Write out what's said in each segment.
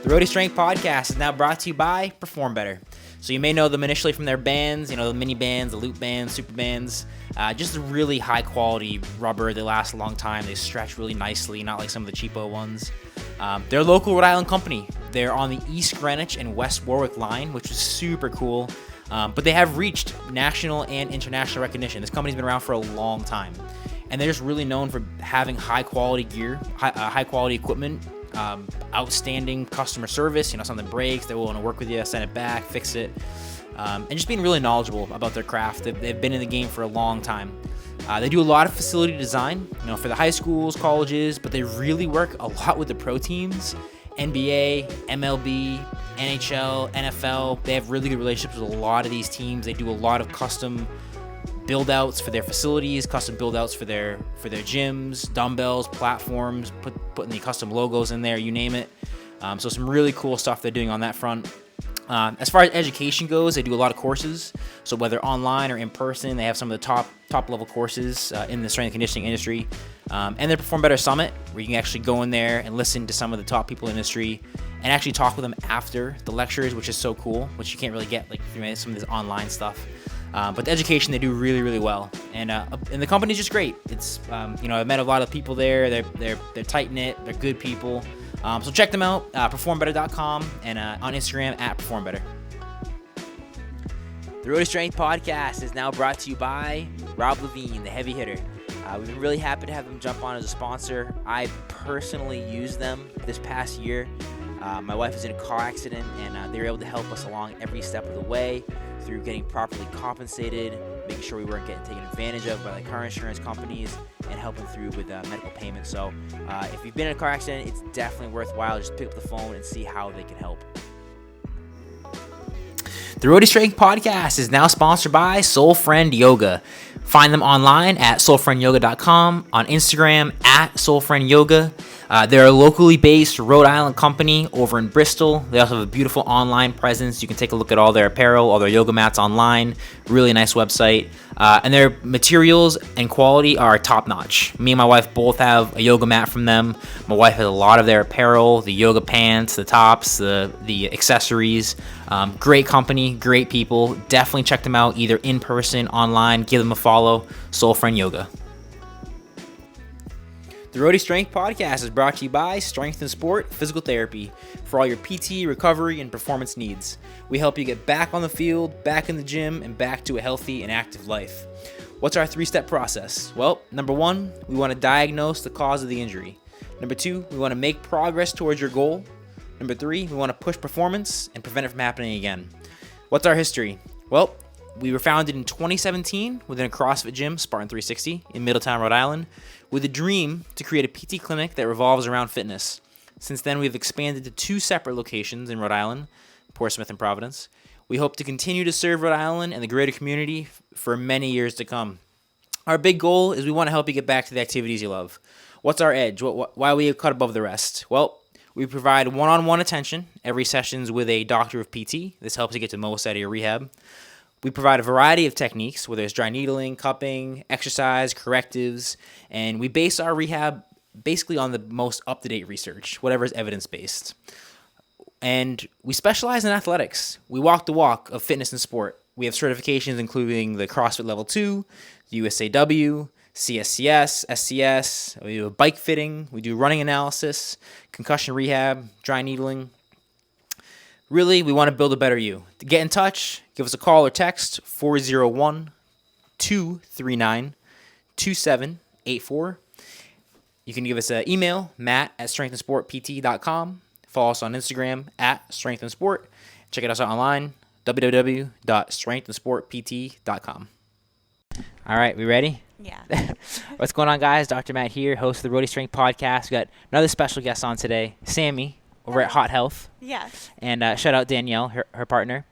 The Roadie Strength Podcast is now brought to you by Perform Better. So you may know them initially from their bands, the mini bands, the loop bands, super bands. Just a really high quality rubber. They last a long time. They stretch really nicely, not like some of the cheapo ones. They're a local Rhode Island company. They're on the East Greenwich and West Warwick line, which is super cool. But they have reached national and international recognition. This company's been around for a long time. And they're just really known for having high quality gear, high quality equipment, outstanding customer service. Something breaks, they're willing to work with you, send it back, fix it, and just being really knowledgeable about their craft. They've been in the game for a long time. They do a lot of facility design, for the high schools, colleges, but they really work a lot with the pro teams, NBA, MLB, NHL, NFL. They have really good relationships with a lot of these teams. They do a lot of custom build-outs for their facilities, custom build-outs for their gyms, dumbbells, platforms, putting the custom logos in there, you name it. So some really cool stuff they're doing on that front. As far as education goes, they do a lot of courses. So whether online or in person, they have some of the top level courses in the strength and conditioning industry. And their Perform Better Summit, where you can actually go in there and listen to some of the top people in the industry and actually talk with them after the lectures, which is so cool, which you can't really get like some of this online stuff. But the education, they do really, really well. And the company's just great. It's, I've met a lot of people there. They're tight-knit. They're good people. So check them out, performbetter.com, and on Instagram at performbetter. The Roadie Strength Podcast is now brought to you by Rob Levine, the heavy hitter. We've been really happy to have them jump on as a sponsor. I personally used them this past year. My wife was in a car accident, and they were able to help us along every step of the way through getting properly compensated, making sure we weren't getting taken advantage of by the car insurance companies, and helping through with medical payments. So if you've been in a car accident, it's definitely worthwhile. Just pick up the phone and see how they can help. The Roadie Strength Podcast is now sponsored by Soul Friend Yoga. Find them online at soulfriendyoga.com, on Instagram at soulfriendyoga. They're a locally based Rhode Island company over in Bristol. They also have a beautiful online presence. You can take a look at all their apparel, all their yoga mats online. Really nice website. And their materials and quality are top notch. Me and my wife both have a yoga mat from them. My wife has a lot of their apparel, the yoga pants, the tops, the accessories. Great company, great people. Definitely check them out either in person, online. Give them a follow. Soul Friend Yoga. The Roadie Strength Podcast is brought to you by Strength and Sport Physical Therapy for all your PT, recovery, and performance needs. We help you get back on the field, back in the gym, and back to a healthy and active life. What's our 3-step process? Well, number 1, we want to diagnose the cause of the injury. Number 2, we want to make progress towards your goal. Number 3, we want to push performance and prevent it from happening again. What's our history? Well, we were founded in 2017 within a CrossFit gym, Spartan 360, in Middletown, Rhode Island, with a dream to create a PT clinic that revolves around fitness. Since then, we've expanded to 2 separate locations in Rhode Island, Portsmouth and Providence. We hope to continue to serve Rhode Island and the greater community for many years to come. Our big goal is we want to help you get back to the activities you love. What's our edge? Why are we cut above the rest? Well, we provide one-on-one attention. Every session's with a doctor of PT. This helps you get the most out of your rehab. We provide a variety of techniques, whether it's dry needling, cupping, exercise, correctives, and we base our rehab basically on the most up-to-date research, whatever is evidence-based. And we specialize in athletics. We walk the walk of fitness and sport. We have certifications including the CrossFit Level 2, the USAW, CSCS, SCS. We do bike fitting. We do running analysis, concussion rehab, dry needling. Really, we want to build a better you. To get in touch, give us a call or text 401-239-2784. You can give us an email, matt@strengthandsportpt.com. Follow us on Instagram @strengthandsport. Check us out online, www.strengthandsportpt.com. All right, we ready? Yeah. What's going on, guys? Dr. Matt here, host of the Roadie Strength Podcast. We got another special guest on today, Sammy, over at Haute Health. Yes. And shout out Danielle, her partner.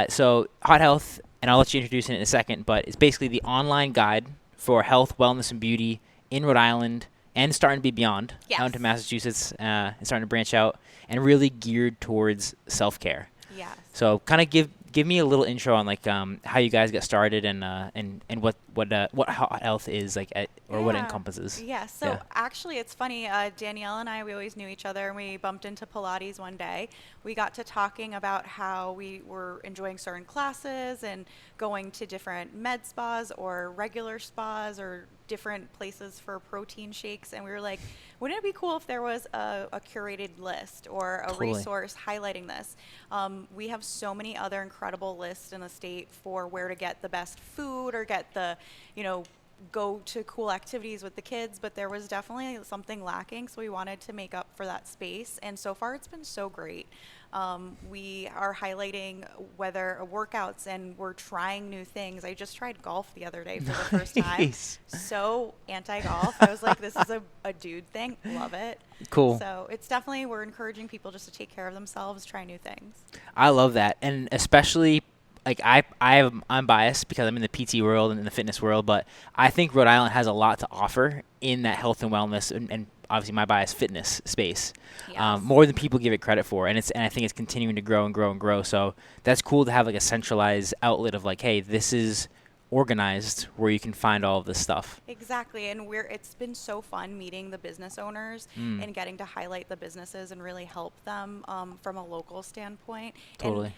So Haute Health, and I'll let you introduce it in a second, but it's basically the online guide for health, wellness, and beauty in Rhode Island and starting to be beyond, Yes. out into Massachusetts, and starting to branch out and really geared towards self-care. Yes. So kind of give give me a little intro on like how you guys got started and what Haute Health is like what it encompasses. Yeah. So actually, it's funny. Danielle and I, we always knew each other, and we bumped into Pilates one day. We got to talking about how we were enjoying certain classes and going to different med spas or regular spas or different places for protein shakes, and we were like, wouldn't it be cool if there was a curated list or a resource highlighting this? We have so many other incredible lists in the state for where to get the best food or get the, go to cool activities with the kids, but there was definitely something lacking, so we wanted to make up for that space, and so far it's been so great. We are highlighting whether workouts, and we're trying new things. I just tried golf the other day for the first time. So anti-golf. I was like, this is a dude thing. Love it. Cool. So it's definitely, we're encouraging people just to take care of themselves, try new things. I love that. And especially, like I'm biased because I'm in the PT world and in the fitness world, but I think Rhode Island has a lot to offer in that health and wellness and obviously my bias fitness space, more than people give it credit for, and I think it's continuing to grow and grow and grow. So that's cool to have like a centralized outlet of like, hey, this is organized where you can find all of this stuff. Exactly, and it's been so fun meeting the business owners and getting to highlight the businesses and really help them from a local standpoint. Totally. And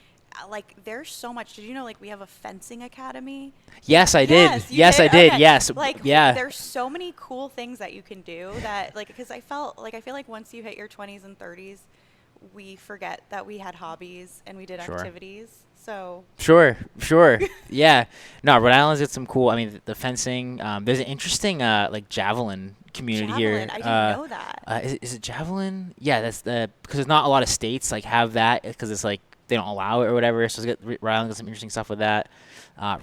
like there's so much. Did you know like we have a fencing academy? Yes, I did. Yes, I did. Okay. Yes. Like there's so many cool things that you can do that like, because I feel like once you hit your 20s and 30s, we forget that we had hobbies and we did activities. So Sure. Yeah. No, Rhode Island's got some cool, I mean, the fencing, there's an interesting like javelin community here. I didn't know that. Is it javelin? Yeah, that's because there's not a lot of states like have that because it's like they don't allow it or whatever. So Rhode Island got some interesting stuff with that.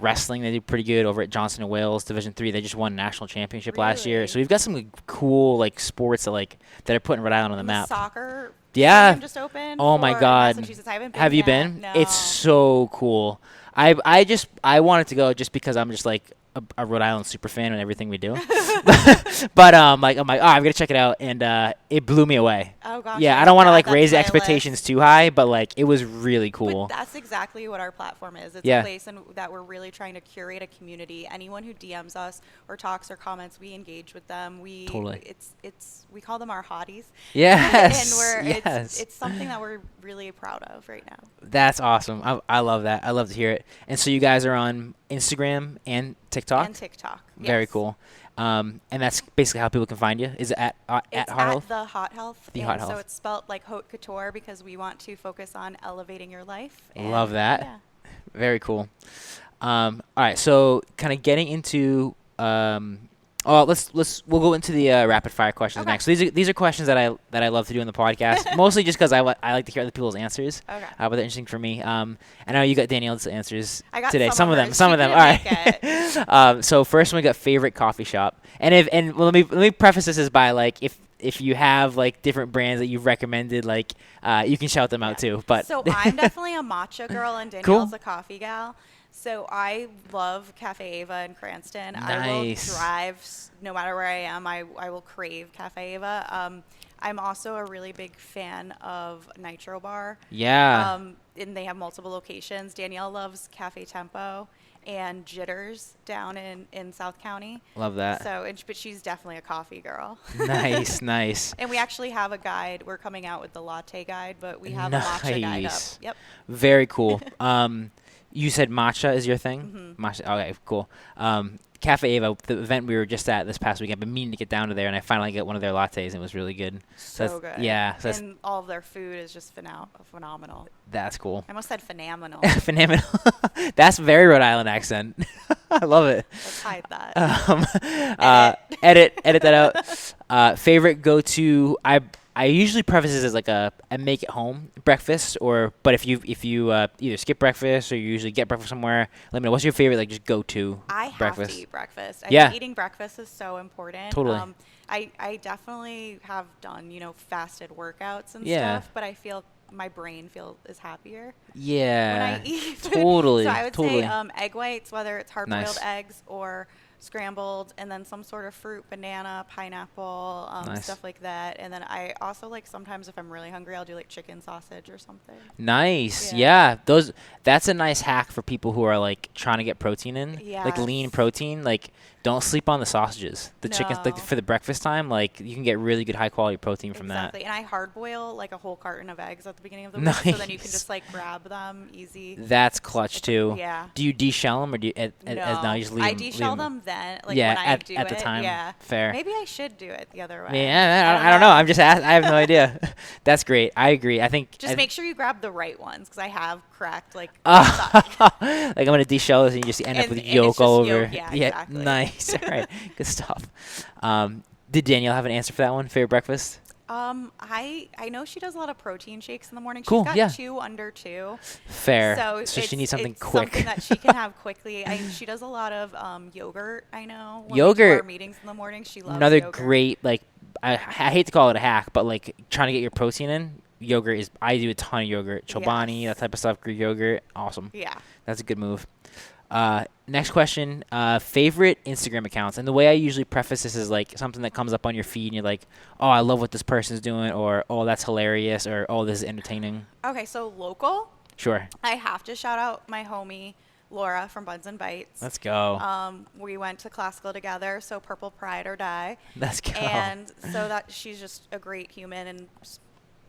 Wrestling, they do pretty good over at Johnson & Wales Division III. They just won a national championship last year. So we've got some like, cool like sports that are putting Rhode Island on the map. Soccer. Yeah. Just opened. Oh my God. Massachusetts. I haven't been Have you yet. been? No. It's so cool. I wanted to go just because I'm just like a Rhode Island super fan and everything we do. But I'm like, oh, I'm gonna check it out, and it blew me away. Oh gosh. Yeah, I don't want to like raise the expectations too high, but like it was really cool. But that's exactly what our platform is. It's a place that we're really trying to curate a community. Anyone who DMs us or talks or comments, we engage with them. We call them our hotties. Yes. And it's something that we're really proud of right now. That's awesome. I love that. I love to hear it. And so you guys are on Instagram and TikTok? And TikTok. Very cool. And that's basically how people can find you. Is it at Haute Health? The Haute Health. The Haute Health. So it's spelled like haute couture because we want to focus on elevating your life. Love that. Yeah. Very cool. All right. So kind of getting into we'll go into the rapid fire questions next. So these are questions that I love to do in the podcast, mostly just because I like to hear other people's answers. Okay. But they're interesting for me. I know you got Danielle's answers today. Some of them. All right. So first one, we got favorite coffee shop, and let me preface this as by like if you have like different brands that you've recommended, like you can shout them out too. But so I'm definitely a matcha girl, and Danielle's a coffee gal. So I love Cafe Ava in Cranston. Nice. I will drive no matter where I am. I will crave Cafe Ava. I'm also a really big fan of Nitro Bar. Yeah. And they have multiple locations. Danielle loves Cafe Tempo and Jitters down in South County. Love that. So, but she's definitely a coffee girl. Nice. And we actually have a guide. We're coming out with the latte guide, but we have a matcha guide up. Yep. Very cool. You said matcha is your thing? Mm-hmm. Matcha. Okay, cool. Cafe Ava, the event we were just at this past weekend, I've been meaning to get down to there, and I finally got one of their lattes, and it was really good. So good. Yeah. And all of their food is just phenomenal. That's cool. I almost said phenomenal. Phenomenal. That's very Rhode Island accent. I love it. Let's hide that. Edit that out. Favorite go-to, I usually preface this as like a make it home breakfast, but if you either skip breakfast or you usually get breakfast somewhere, let me know what's your favorite like just go to breakfast. I have to eat breakfast. I think eating breakfast is so important. Totally. I definitely have done fasted workouts and stuff, but I feel my brain is happier. Yeah. When I eat. Totally. So I would say egg whites, whether it's hard-boiled eggs or scrambled, and then some sort of fruit, banana, pineapple, Nice. stuff like that. And then I also like sometimes if I'm really hungry, I'll do like chicken sausage or something. Nice. Yeah. Yeah. That's a nice hack for people who are like trying to get protein in. Like lean Yes. protein. Like don't sleep on the sausages. The chickens like No. for the breakfast time, like you can get really good high quality protein from that. Exactly. And I hard boil like a whole carton of eggs at the beginning of the week, so then you can Nice. just like grab them easy. That's clutch too. Yeah. Do you deshell them or do you no, No, you just leave I 'em- deshell leave 'em? them then, like Yeah, when I do at the it. time. Yeah. Fair. Maybe I should do it the other way. Yeah, I don't know. I'm just I have no idea. That's great. I agree. I think Just make sure you grab the right ones because I have cracked like. like I'm gonna deshell this and you just end up And- with and yolk it's all just over. yolk, yeah, exactly. Nice. All right, good stuff. Did Danielle have an answer for that one? Favorite breakfast? I know she does a lot of protein shakes in the morning. Cool, She's got yeah. 2 under 2. Fair. So she needs something it's quick. something that she can have quickly. She does a lot of yogurt. I know. When we do Yogurt. our meetings in the morning, she loves Another yogurt. great like I hate to call it a hack, but like trying to get your protein in. Yogurt is I do a ton of yogurt. Chobani, Yes. that type of stuff. Greek yogurt, awesome. Yeah. That's a good move. Next question, favorite Instagram accounts. And the way I usually preface this is like something that comes up on your feed and you're like, oh, I love what this person's doing, or oh, that's hilarious, or oh, this is entertaining. Okay, so local, Sure. I have to shout out my homie Laura from Buns and Bites. Let's go. We went to classical together, so Purple Pride or Die. Let's go. And so that she's just a great human and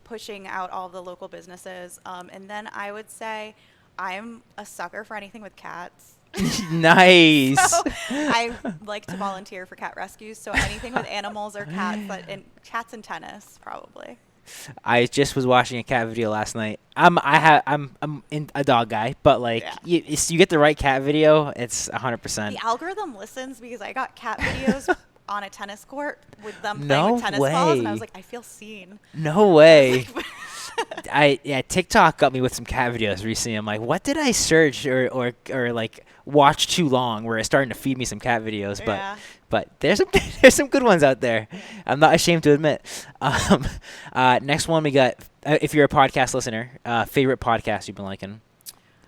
pushing out all the local businesses. And then I would say I'm a sucker for anything with cats. Nice. So I like to volunteer for cat rescues. So anything with animals or cats, and cats and tennis probably. I just was watching a cat video last night. I'm a dog guy, but like Yeah. you get the right cat video, it's 100%. The algorithm listens because I got cat videos on a tennis court with them playing No with tennis balls, and I way. was like, I feel seen. No way. TikTok got me with some cat videos recently. I'm like, what did I search or like watch too long where it's starting to feed me some cat videos? Yeah. But there's some good ones out there. I'm not ashamed to admit. Next one we got. If you're a podcast listener, favorite podcast you've been liking?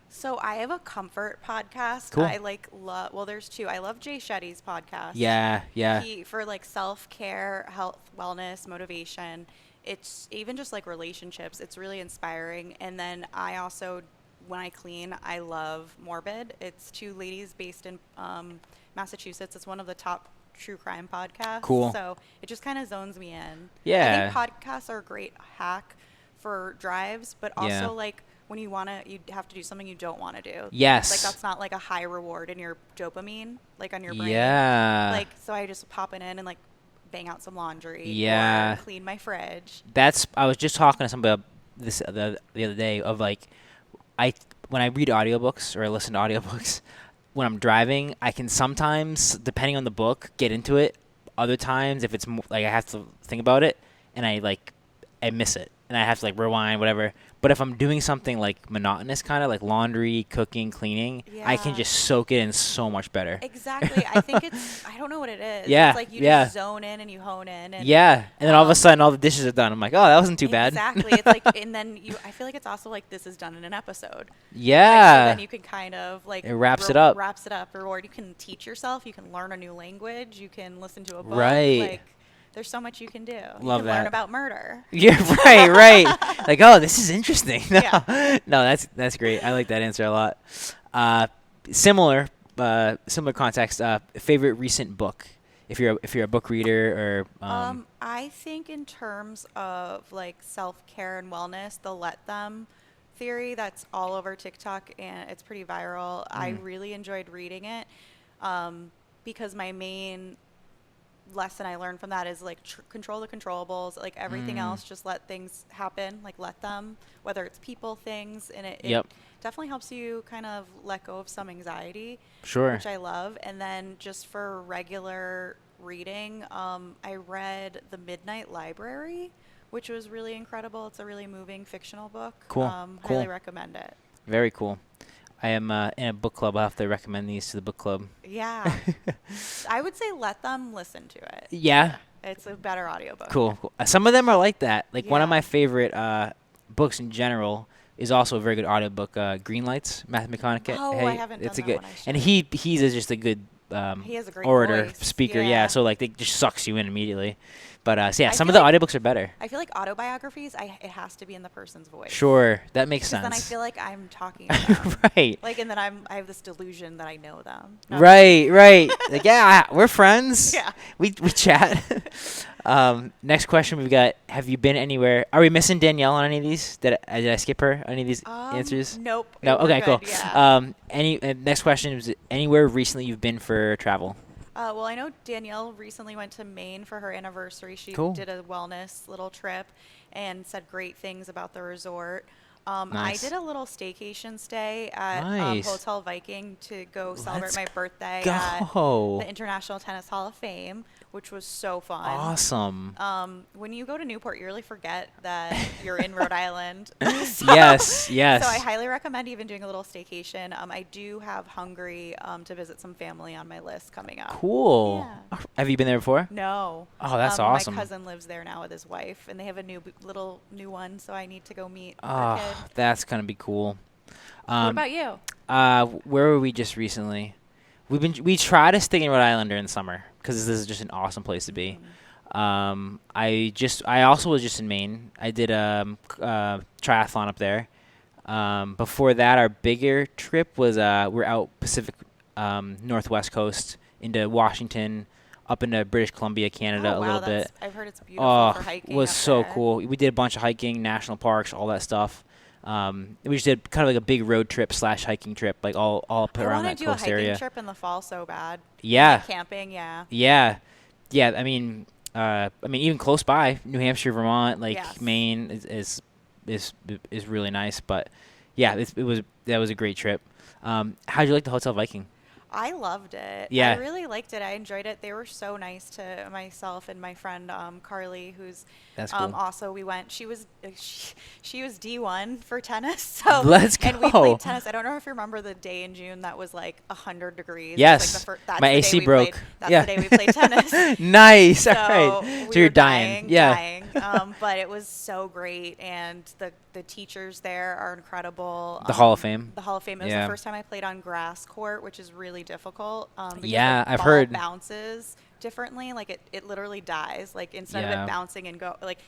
So I have a comfort podcast. Cool. I love. Well, there's 2. I love Jay Shetty's podcast. Yeah. He, for like self-care, health, wellness, motivation. It's even just like relationships. It's really inspiring. And then I also, when I clean, I love Morbid. It's 2 ladies based in Massachusetts. It's one of the top true crime podcasts. Cool. So it just kind of zones me in. Yeah. I think podcasts are a great hack for drives, but also Yeah. like when you have to do something you don't want to do. Yes. Like that's not like a high reward in your dopamine, like on your brain. Yeah. Like, so I just pop it in and like bang out some laundry. Yeah. Or clean my fridge. I was just talking to somebody about this the other day of like when I read audiobooks or I listen to audiobooks when I'm driving, I can sometimes, depending on the book, get into it. Other times, if it's like I have to think about it and I miss it and I have to like rewind, whatever. But if I'm doing something like monotonous, kind of like laundry, cooking, cleaning, I can Yeah. just soak it in so much better. Exactly. I think I don't know what it is. Yeah, It's like you yeah. just zone in and you hone in. And Yeah, and then all of a sudden, all the dishes are done. I'm like, oh, that wasn't too bad. Exactly. It's like, and then I feel like it's also like this is done in an episode. Like, so Yeah. then you can kind of like It wraps it up. Wraps it up. Or you can teach yourself. You can learn a new language. You can listen to a book. Right. Like, there's so much you can do. You Love can that. learn about murder. Yeah, right. Like, oh, this is interesting. No, Yeah. no, that's great. I like that answer a lot. Similar context. Favorite recent book, if you're a book reader or I think in terms of like self-care and wellness, the Let Them theory that's all over TikTok and it's pretty viral. I really enjoyed reading it because my main lesson I learned from that is like control the controllables, like everything else, just let things happen, like let them, whether it's people, things, and it Yep. definitely helps you kind of let go of some anxiety, Sure. which I love. And then just for regular reading, I read The Midnight Library, which was really incredible. It's a really moving fictional book. Cool. Cool. Highly recommend it. Very cool. I am in a book club. I'll have to recommend these to the book club. Yeah. I would say let them listen to it. Yeah. It's a better audiobook. Cool. Some of them are like that. Like one of Yeah. my favorite books in general is also a very good audiobook. Green Lights, Matthew McConaughey. Oh, I haven't It's done a that good, one. I and should. he's just a good He has a great orator, voice. speaker. Yeah. Yeah, so like it just sucks you in immediately. But so yeah, I some feel of the like- audiobooks are better. I feel like autobiographies, it has to be in the person's voice. Sure, that makes Because sense. then I feel like I'm talking to them. Right. Like, and then I have this delusion that I know them. No, Right. Like, yeah, we're friends. Yeah. We chat. Next question we've got: have you been anywhere? Are we missing Danielle on any of these? Did I skip her on any of these answers? Nope. No. We're Okay. good, Cool. Yeah. Next question is: anywhere recently you've been for travel? Well, I know Danielle recently went to Maine for her anniversary. She Cool. did a wellness little trip and said great things about the resort. Nice. I did a little staycation stay at Nice. Hotel Viking to go celebrate Let's my birthday go. at the International Tennis Hall of Fame, which was so fun. Awesome. When you go to Newport, you really forget that you're in Rhode Island. Yes. So I highly recommend even doing a little staycation. I do have Hungary to visit some family on my list coming up. Cool. Yeah. Have you been there before? No. Oh, that's awesome. My cousin lives there now with his wife, and they have a new one, so I need to go meet her Oh, kid. that's gonna be cool. What about you? Where were we just recently? We try to stay in Rhode Island during the summer because this is just an awesome place to be. I also was just in Maine. I did a triathlon up there. Before that, our bigger trip was we're out Pacific Northwest coast into Washington, up into British Columbia, Canada Oh, a wow, little bit. I've heard it's beautiful for Oh, hiking. it was up so there. cool. We did a bunch of hiking, national parks, all that stuff. We just did kind of like a big road trip / hiking trip, like all up around that I want to do a coast hiking area. trip in the fall so bad. Yeah. Like camping, yeah. Yeah. I mean, even close by, New Hampshire, Vermont, like Yes. Maine is really nice. But yeah, that was a great trip. How'd you like the Hotel Viking? I loved it. Yeah. I really liked it. I enjoyed it. They were so nice to myself and my friend Carly, who's That's cool. also we went. She was D1 for tennis. So Let's And we go. played tennis. I don't know if you remember the day in June that was like 100 degrees. Yes. It was like that's My the day AC we broke. Played, that's Yeah. the day we played tennis. Nice. So All right. we So you're were dying. Yeah. dying. But it was so great, and the teachers there are incredible. The Hall of Fame. The Hall of Fame. It was Yeah. the first time I played on grass court, which is really difficult. Because Yeah, the I've ball heard. bounces differently. Like it literally dies. Like instead of Yeah. it bouncing and go like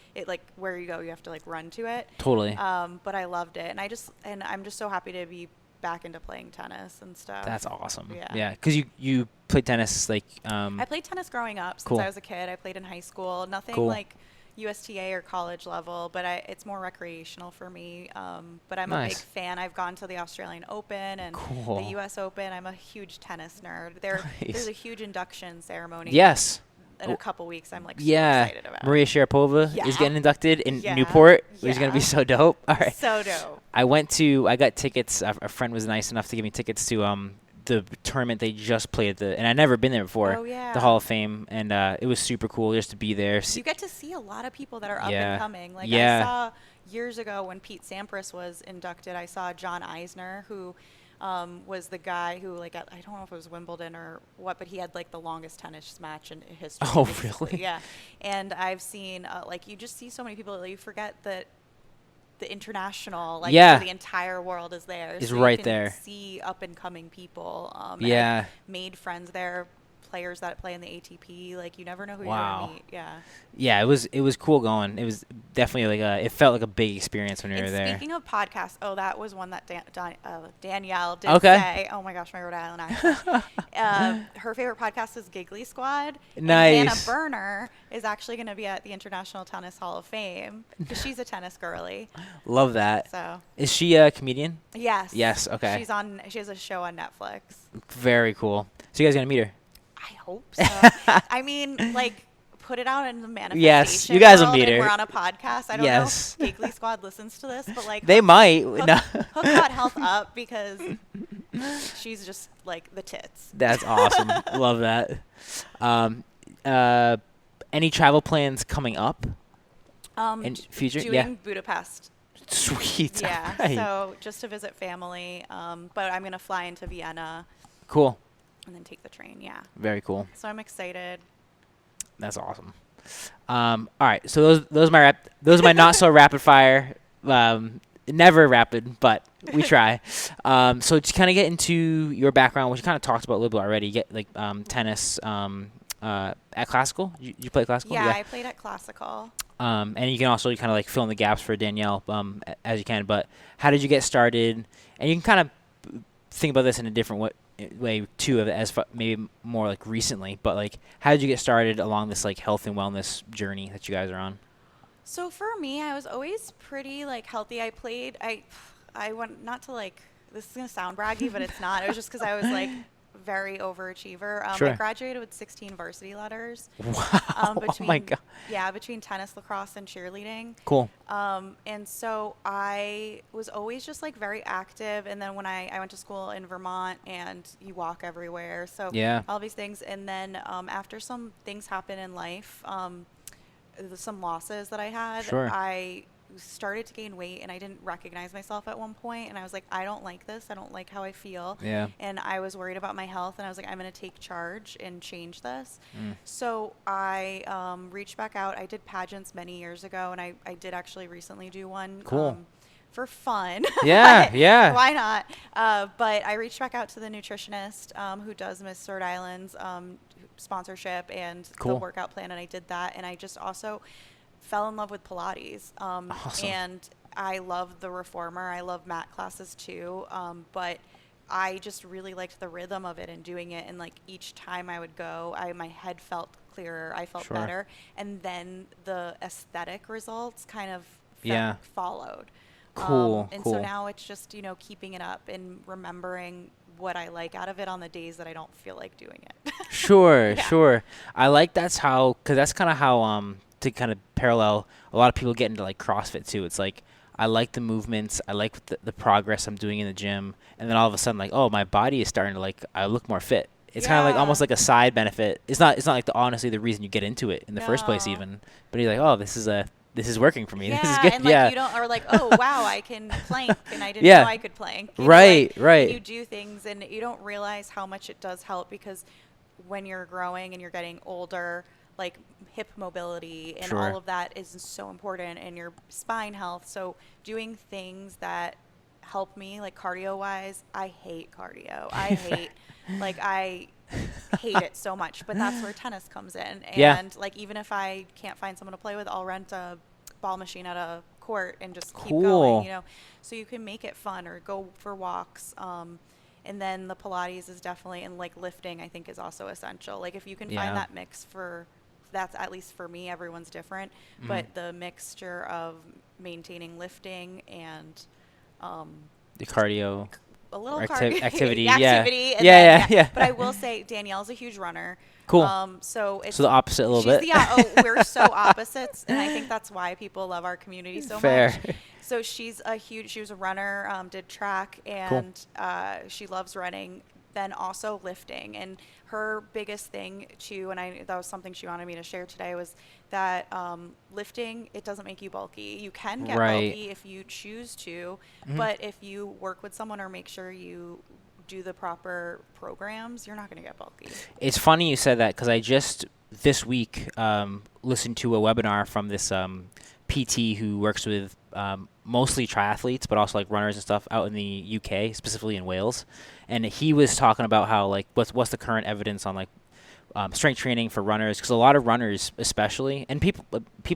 where you go, you have to like run to it. Totally. But I loved it, and I'm just so happy to be back into playing tennis and stuff. That's awesome. Yeah. Yeah, because you played tennis like. I played tennis growing up since Cool. I was a kid. I played in high school. Nothing Cool. like USTA or college level, but it's more recreational for me. But I'm a big Nice. fan. I've gone to the Australian Open and Cool. the US Open. I'm a huge tennis nerd. There's Nice. a huge induction ceremony. Yes. In a couple weeks, I'm like super Yeah. excited about. Maria Sharapova Yeah. is getting inducted in Yeah. Newport, which is gonna be Yeah. so dope. All right. So dope. I got tickets. A friend was nice enough to give me tickets to the tournament they just played and I'd never been there before. Oh, yeah. The Hall of Fame, and it was super cool just to be there. You get to see a lot of people that are up Yeah. and coming. Like Yeah. I saw years ago when Pete Sampras was inducted, I saw John Eisner, who was the guy who I don't know if it was Wimbledon or what, but he had like the longest tennis match in history. Oh, basically. really? Yeah. And I've seen you just see so many people that you forget that the international, Yeah. the entire world is there. Is so right you can there. See up and coming people. And Yeah. I made friends there, players that play in the ATP. Like you never know who Wow. you're gonna meet. Yeah. Yeah, it was cool going. It was definitely it felt like a big experience when you were there. Speaking of podcasts, that was one that Danielle did Okay. say. Oh my gosh, my Rhode Island accent. Her favorite podcast is Giggly Squad. Nice. And Hannah Berner is actually going to be at the International Tennis Hall of Fame because she's a tennis girly. Love that. So Is she a comedian? yes. Yes, okay. She has a show on Netflix. Very cool. So you guys gonna meet her? I hope so. I mean, put it out in the manifestation. Yes, you guys will world, meet and her. We're on a podcast. I don't Yes. know if Giggly Squad listens to this, but They might. hook, No. hook Hot Health up because she's just the tits. That's awesome. Love that. Any travel plans coming up in future? Doing Yeah. Budapest. Sweet. Yeah. All right. So just to visit family. But I'm gonna fly into Vienna Cool. and then take the train. Yeah. Very cool. So I'm excited. That's awesome. All right. So those are my not so rapid fire never rapid, but we try. So to kind of get into your background, which you kind of talked about a little bit already, get like tennis at classical. You play classical? Yeah, I played at classical. And you can also kind of like fill in the gaps for Danielle as you can. But how did you get started? And you can kind of think about this in a different way too, maybe more like recently. But like, how did you get started along this like health and wellness journey that you guys are on? So for me, I was always pretty like healthy. I went, not to like, this is gonna sound braggy, but it's not. It was just because I was like very overachiever. Sure. I graduated with 16 varsity letters. Wow. Between, oh my God. Yeah, between tennis, lacrosse, and cheerleading. Cool. And so I was always just like very active. And then when I went to school in Vermont, and you walk everywhere. So Yeah. all these things. And then after some things happen in life, some losses that I had, Sure. I started to gain weight, and I didn't recognize myself at one point, and I was like, I don't like this, I don't like how I feel. Yeah. And I was worried about my health, and I was like, I'm going to take charge and change this. So I reached back out. I did pageants many years ago, and I did actually recently do one. Cool. For fun. Yeah, yeah. Why not? But I reached back out to the nutritionist who does Miss Rhode Island's sponsorship and Cool. the workout plan, and I did that. And I just also fell in love with Pilates. Awesome. And I love the reformer. I love mat classes too. But I just really liked the rhythm of it and doing it. And like each time I would go, my head felt clearer. I felt Sure. better. And then the aesthetic results kind of followed. Cool. And cool. so now it's just, keeping it up and remembering what I like out of it on the days that I don't feel like doing it. Sure, Yeah. sure. I like because that's kind of how to kind of parallel a lot of people get into like CrossFit too. It's like I like the movements, I like the progress I'm doing in the gym, and then all of a sudden like, oh, my body is starting to like I look more fit. It's kind of like Yeah. almost like a side benefit. It's not like honestly the reason you get into it in the first place No. even. But you're like, oh, this is working for me. Yeah, This is good. and like you don't, or like, oh wow, I can plank, and I didn't Yeah. know I could plank. Right, right. You do things, and you don't realize how much it does help, because when you're growing and you're getting older, like hip mobility and Sure. all of that is so important, and your spine health. So doing things that help me, like cardio wise, I hate cardio. I hate it so much, but that's where tennis comes in. And Yeah. like, even if I can't find someone to play with, I'll rent a ball machine at a court and just keep Cool. going, so you can make it fun or go for walks. And then the Pilates is definitely, and like lifting, I think is also essential. Like if you can Yeah. find that mix that's at least for me, everyone's different, but the mixture of maintaining lifting and, The cardio. a little Activity, activity, yeah. and Yeah. But I will say Danielle's a huge runner. Cool. So it's So the opposite a little she's bit. we're so opposites, and I think that's why people love our community so Fair. much. So she was a runner, did track, and she loves running. Then also lifting, and her biggest thing too, and that was something she wanted me to share today, was that lifting, it doesn't make you bulky. You can get Right. bulky if you choose to, but if you work with someone or make sure you do the proper programs, you're not going to get bulky. It's funny you said that because I just this week listened to a webinar from this PT who works with mostly triathletes, but also like runners and stuff out in the UK, specifically in Wales. And he was talking about how like what's the current evidence on like strength training for runners, because a lot of runners especially, and people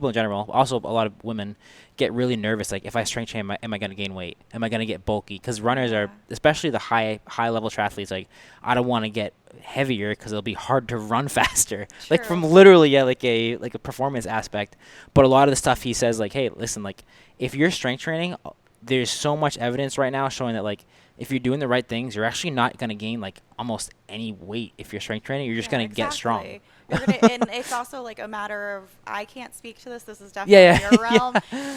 in general, also a lot of women, get really nervous. Like, if I strength train, am I going to gain weight? Am I going to get bulky? Because runners are, especially the high level triathletes, like, I don't want to get heavier because it'll be hard to run faster. True. Like, from literally like a performance aspect. But a lot of the stuff he says, like, hey, listen, like, if you're strength training, there's so much evidence right now showing that, like, if you're doing the right things, you're actually not going to gain like almost any weight if you're strength training. You're just going to get strong. And it's also like a matter of, I can't speak to this. This is definitely Yeah. your realm.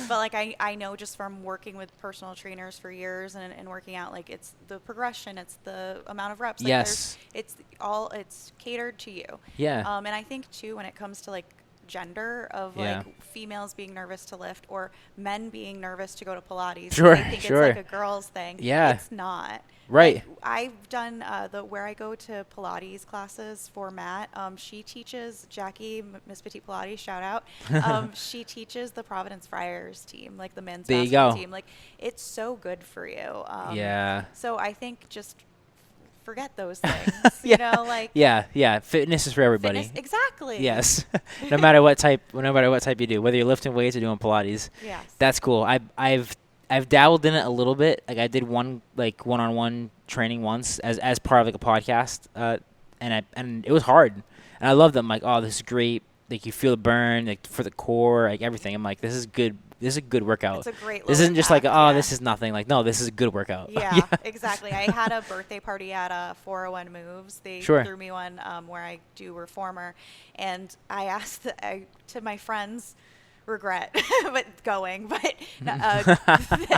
But like I know just from working with personal trainers for years and working out, like it's the progression, it's the amount of reps. Like Yes. it's catered to you. Yeah. And I think too, when it comes to like gender of like females being nervous to lift or men being nervous to go to Pilates. Sure, They think sure. it's like a girl's thing. Yeah. It's not. Right. Like, I've done where I go to Pilates classes for Matt. She teaches Jackie, Miss Petite Pilates, shout out. She teaches the Providence Friars team, like the men's There you basketball go. team. Like, it's so good for you. Yeah. So I think just forget those things. You know, like yeah. Fitness is for everybody. fitness, exactly. Yes. no matter what type you do, whether you're lifting weights or doing Pilates. Yes. That's cool. I've dabbled in it a little bit. Like I did one-on-one training once as part of like a podcast, and it was hard. And I loved it. I'm like, oh, this is great. Like you feel the burn, like for the core, like everything. I'm like, this is good. This is a good workout. It's a great. This low isn't just like, impact, oh, yeah. this is nothing. Like, no, this is a good workout. Yeah, exactly. I had a birthday party at 401 Moves. They threw me one where I do reformer, and I asked to my friends. Regret, but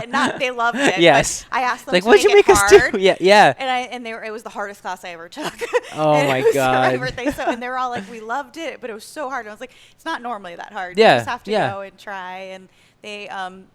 not they loved it. Yes, but I asked them like, to what'd you make it us hard, do? Yeah. And it was the hardest class I ever took. Oh and my it was God. my birthday, and they were all like, we loved it, but it was so hard. And I was like, it's not normally that hard. Yeah, You just have to yeah. go and try. And they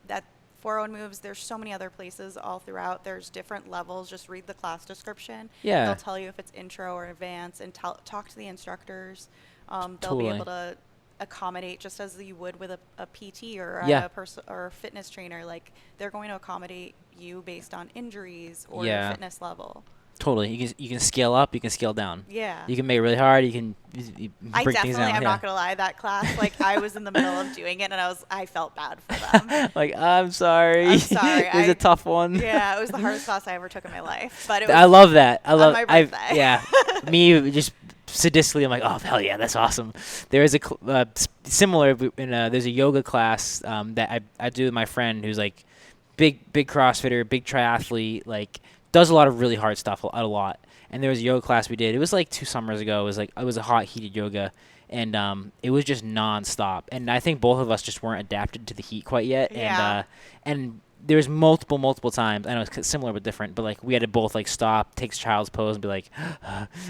that 401 Moves. There's so many other places all throughout. There's different levels. Just read the class description. Yeah. They'll tell you if it's intro or advanced, and talk to the instructors. They'll Totally. be able to accommodate just as you would with a PT or Yeah. a or a fitness trainer. Like they're going to accommodate you based on injuries or Yeah. your fitness level. Totally. You can scale up. You can scale down. Yeah. You can make it really hard. You can I break things definitely, down. I'm not gonna lie, that class, like I was in the middle of doing it and I felt bad for them. Like, I'm sorry. I'm sorry. It was a tough one. Yeah, it was the hardest class I ever took in my life. But it was I love that. I love. my birthday. Yeah. Me just sadistically, I'm like, oh hell yeah, that's awesome. There is a similar. There's a yoga class that I do with my friend who's like big CrossFitter, big triathlete, like does a lot of really hard stuff a lot. And there was a yoga class we did. It was like 2 summers ago. It was a hot heated yoga, and it was just nonstop. And I think both of us just weren't adapted to the heat quite yet. Yeah. And there was multiple times. I know it's similar but different, but like we had to both like stop, take child's pose, and be like,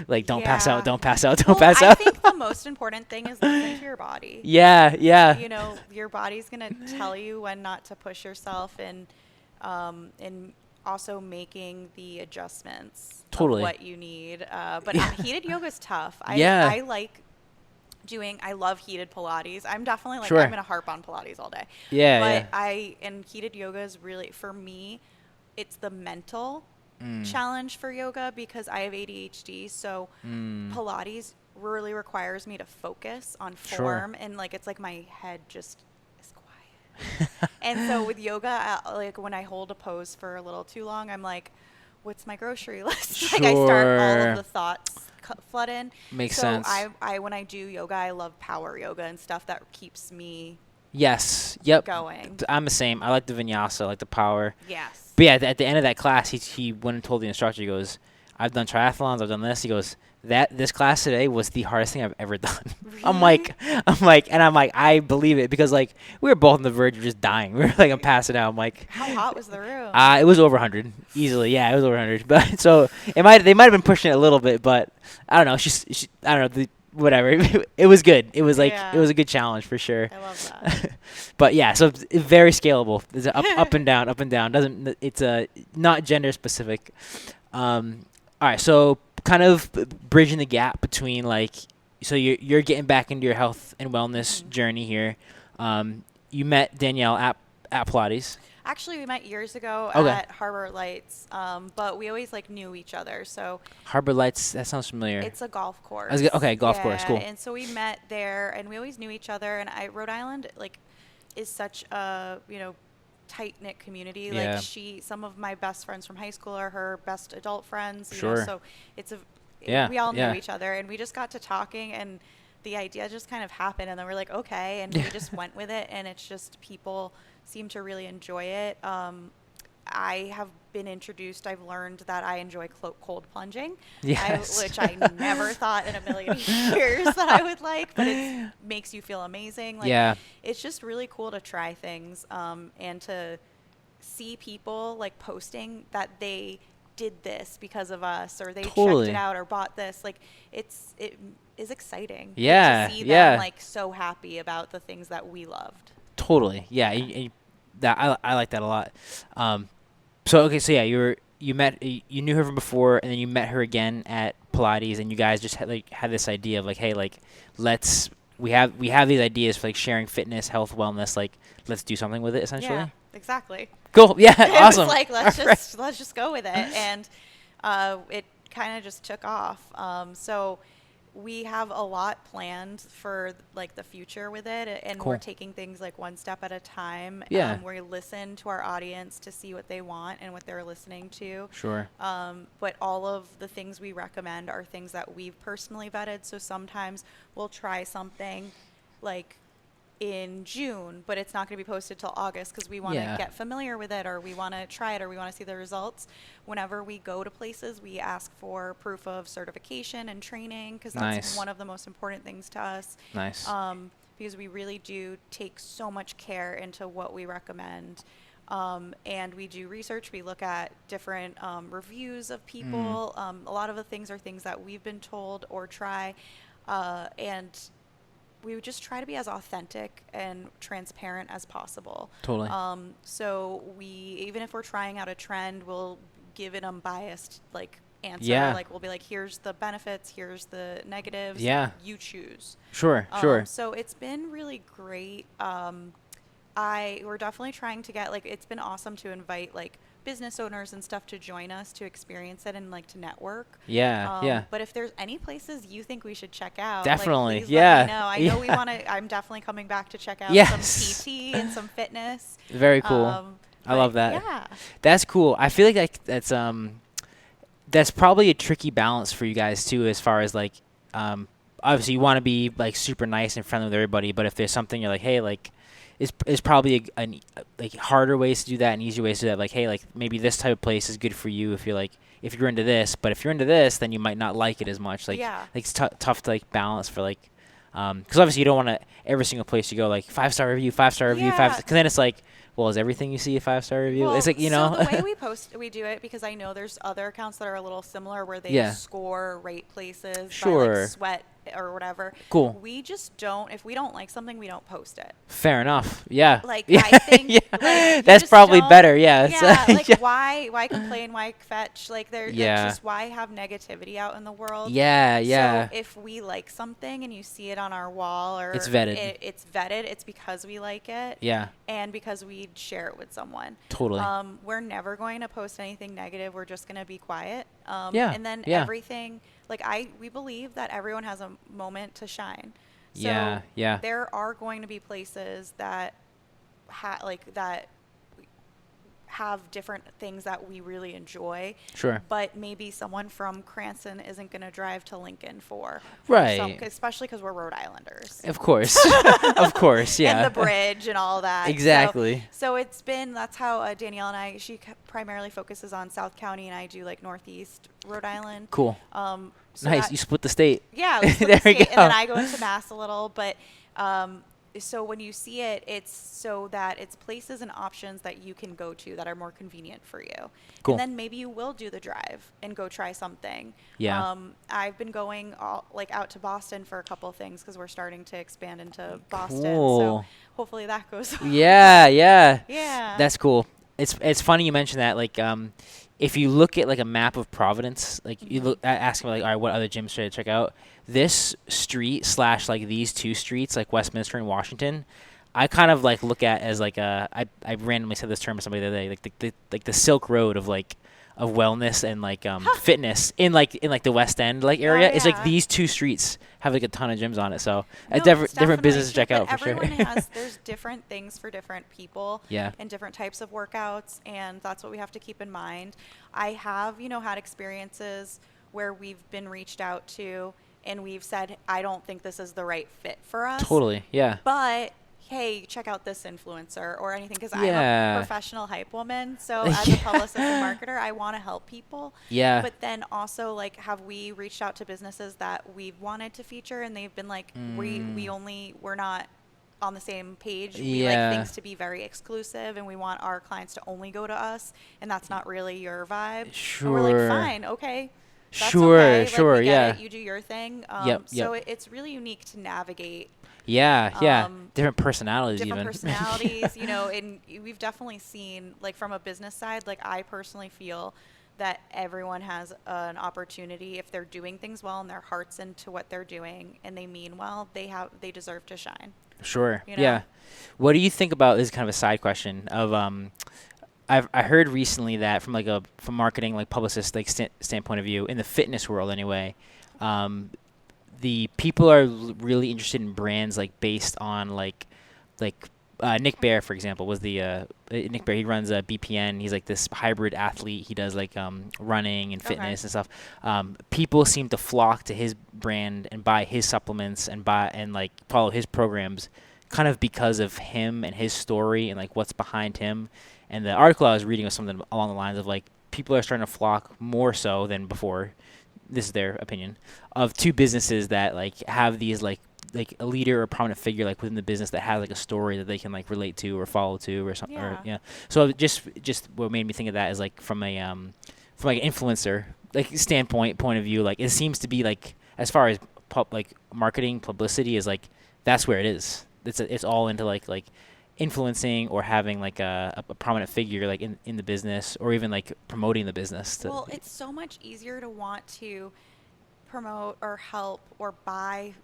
like don't pass out, don't pass out, don't pass out. I think the most important thing is listening to your body. Yeah. You know, your body's gonna tell you when not to push yourself, and also making the adjustments Totally. of what you need. But heated yoga is tough. Yeah. I love heated Pilates. I'm definitely like, Sure. I'm going to harp on Pilates all day. Yeah. And heated yoga is really, for me, it's the mental challenge for yoga because I have ADHD. So Pilates really requires me to focus on form. And like, it's like my head just is quiet. And so with yoga, like when I hold a pose for a little too long, I'm like, what's my grocery list? Like I start all of the thoughts flood in. Makes sense. So I when I do yoga, I love power yoga and stuff that keeps me going. I'm the same. I like the vinyasa, like the power. Yes. But yeah, at the end of that class, he went and told the instructor, he goes, I've done triathlons, I've done this. He goes, this class today was the hardest thing I've ever done. Really? I'm like, I believe it because like we were both on the verge of just dying. We were like, I'm passing out. I'm like, how hot was the room? It was over 100 easily. Yeah, it was over 100. But so they might have been pushing it a little bit, but I don't know. I don't know. Whatever. It was good. It was like it was a good challenge for sure. I love that. But yeah, so it's very scalable. It's up and down, up and down. It's not gender specific. All right, so kind of bridging the gap between like, so you're getting back into your health and wellness journey here. You met Danielle at Pilates. Actually, we met years ago at Harbor Lights, but we always like knew each other. So Harbor Lights, that sounds familiar. it's a golf course. Golf course, cool. And so we met there, and we always knew each other. And Rhode Island like is such a tight knit community. Yeah. Like some of my best friends from high school are her best adult friends. Sure. So it's we all knew each other, and we just got to talking, and the idea just kind of happened, and then we're like, okay, and we just went with it, and it's just people seem to really enjoy it. I have been introduced. I've learned that I enjoy cold plunging, yes. which I never thought in a million years that I would like, but it makes you feel amazing. Like, it's just really cool to try things and to see people like posting that they did this because of us, or they checked it out or bought this. Like it is exciting. Yeah, To see yeah. them like so happy about the things that we loved. Totally. Yeah. That I like that a lot. So okay, so yeah, you knew her from before, and then you met her again at Pilates, and you guys just had this idea of like, hey, like we have these ideas for like sharing fitness, health, wellness, like let's do something with it essentially. Yeah, exactly. Cool. Yeah. It Awesome. was like let's just go with it, and it kind of just took off. So we have a lot planned for like the future with it, and Cool. we're taking things like one step at a time. Yeah. We listen to our audience to see what they want and what they're listening to. Sure. But all of the things we recommend are things that we've personally vetted. So sometimes we'll try something like in June, but it's not going to be posted till August because we want to get familiar with it, or we want to try it, or we want to see the results. Whenever we go to places, we ask for proof of certification and training because that's one of the most important things to us. Nice. Because we really do take so much care into what we recommend. And we do research. We look at different reviews of people. A lot of the things are things that we've been told or try. And we would just try to be as authentic and transparent as possible. Totally. So even if we're trying out a trend, we'll give an unbiased like answer. Yeah. Like we'll be like, here's the benefits, here's the negatives. Yeah. You choose. Sure. Sure. So it's been really great. We're definitely trying to get it's been awesome to invite like business owners and stuff to join us to experience it and like to network. Yeah. Yeah. But if there's any places you think we should check out, definitely. Please Yeah. let me know. I know we want to. I'm definitely coming back to check out some PT and some fitness. Very cool. I love that. Yeah. That's cool. I feel like that's probably a tricky balance for you guys too, as far as like obviously you want to be like super nice and friendly with everybody, but if there's something you're like, hey, like it's probably like harder ways to do that and easier ways to do that. Like, hey, like maybe this type of place is good for you if you're into this, but if you're into this, then you might not like it as much. Like, it's tough to like balance for like, because obviously you don't want to every single place you go like 5-star review, 5-star review, 5, because then it's like, well, is everything you see a 5-star review? Well, it's like, So the way we do it, because I know there's other accounts that are a little similar where they score, rate places by like sweat or whatever. Cool. We just don't. If we don't like something, we don't post it. Fair enough. Yeah. Like I think like, that's probably better. Yeah. Yeah. Like why complain? Why fetch? Like just why have negativity out in the world? Yeah. Yeah. So if we like something and you see it on our wall or it's vetted. It's vetted. It's because we like it. Yeah. And because we'd share it with someone. Totally. We're never going to post anything negative. We're just going to be quiet. And then everything. Like we believe that everyone has a moment to shine. So there are going to be places that have different things that we really enjoy. Sure. But maybe someone from Cranston isn't going to drive to Lincoln for. Right. Especially because we're Rhode Islanders. Of course. Of course, yeah. And the bridge and all that. Exactly. So that's how Danielle and I, she primarily focuses on South County and I do like Northeast Rhode Island. Cool. So nice. You split the state. Yeah, we split the state, and then I go into Mass a little, but so when you see it, it's so that it's places and options that you can go to that are more convenient for you. Cool. And then maybe you will do the drive and go try something. Yeah. I've been going out to Boston for a couple of things because we're starting to expand into Boston. Cool. So hopefully that goes well. Yeah, yeah. Yeah. That's cool. It's funny you mentioned that. Like, if you look at like a map of Providence, like you look ask me like, all right, what other gyms should I check out? This street / like these two streets, like Westminster and Washington, I kind of like look at as like I randomly said this term to somebody the other day, like the Silk Road of wellness and like fitness in the West End area. It's like these two streets have like a ton of gyms on it, so different business to check out for sure. There's different things for different people, and different types of workouts, and that's what we have to keep in mind. I have had experiences where we've been reached out to and we've said, I don't think this is the right fit for us. Totally, yeah. But hey, check out this influencer or anything, because I'm a professional hype woman. So as a publicist and marketer, I want to help people. Yeah. But then also, like, have we reached out to businesses that we've wanted to feature and they've been like, we're not on the same page. We like things to be very exclusive and we want our clients to only go to us, and that's not really your vibe. Sure. And we're like, fine, okay. That's Sure, okay. Like, sure, we get yeah. it. You do your thing. Yep, So yep. it's really unique to navigate Yeah. um, Different personalities different even. personalities, and we've definitely seen, like, from a business side, like, I personally feel that everyone has an opportunity if they're doing things well and their heart's into what they're doing and they mean well, they deserve to shine, Sure. you know? Yeah. What do you think about, this is kind of a side question of I heard recently that from marketing, like publicist, like standpoint of view in the fitness world anyway, um, the people are really interested in brands like based on like Nick Bear, for example, was the Nick Bear. He runs a BPN. He's like this hybrid athlete. He does like running and Okay. fitness and stuff. People seem to flock to his brand and buy his supplements and like follow his programs, kind of because of him and his story and like what's behind him. And the article I was reading was something along the lines of like people are starting to flock more so than before. This is their opinion of two businesses that like have these like a leader or prominent figure like within the business that has like a story that they can like relate to or follow to or something. Yeah. Yeah. So just what made me think of that is like from like an influencer like point of view, like it seems to be like as far as like marketing publicity is like that's where it is. It's all into like influencing or having like a prominent figure like in the business or even like promoting the business. Well, it's so much easier to want to promote or help or buy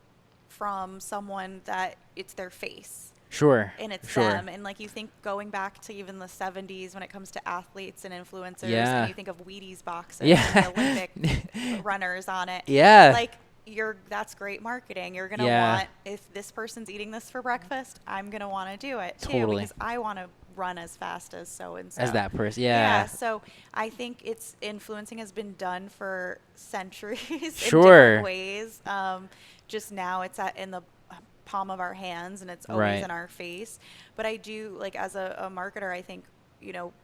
from someone that it's their face Sure. and it's Sure. them. And like you think going back to even the 70s when it comes to athletes and influencers, Yeah. and you think of Wheaties boxes Yeah. and the Olympic runners on it. Yeah. Like that's great marketing. You're gonna Yeah. want, if this person's eating this for breakfast, I'm gonna want to do it too Totally. because I want to run as fast as so and so. As that person. Yeah, Yeah. so I think it's influencing has been done for centuries in Sure. different ways. Just now it's in the palm of our hands and it's always Right. in our face. But I do, like, as a marketer, I think,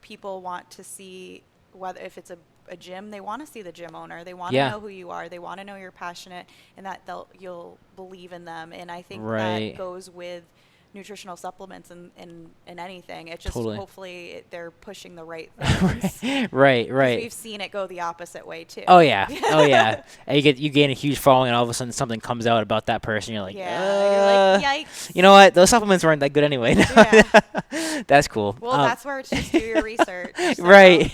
people want to see, whether if it's a gym, they want to see the gym owner. They want to Yeah. know who you are. They want to know you're passionate and that you'll believe in them. And I think Right. that goes with nutritional supplements and anything. It's just Totally. hopefully they're pushing the right things. Right. 'Cause we've seen it go the opposite way too. Oh yeah. Oh yeah. And you gain a huge following, and all of a sudden something comes out about that person. You're like, Yeah, you're like, yikes. You know what? Those supplements weren't that good anyway. Yeah. That's cool. Well, that's where it's just do your research. So. Right.